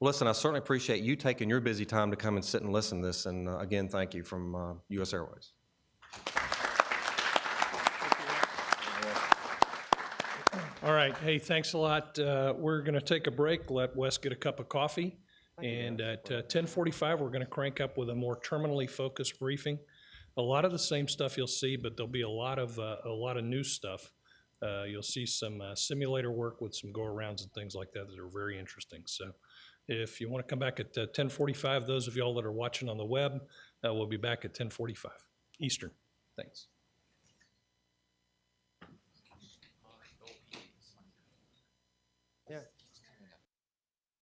Well, listen, I certainly appreciate you taking your busy time to come and sit and listen to this, and again, thank you from U.S. Airways. All right. Hey, thanks a lot. We're going to take a break, let Wes get a cup of coffee. And at 10:45, we're going to crank up with a more terminally focused briefing. A lot of the same stuff you'll see, but there'll be a lot of new stuff. You'll see some simulator work with some go-arounds and things like that are very interesting. So if you want to come back at 10:45, those of y'all that are watching on the web, we'll be back at 10:45 Eastern. Thanks. Yeah.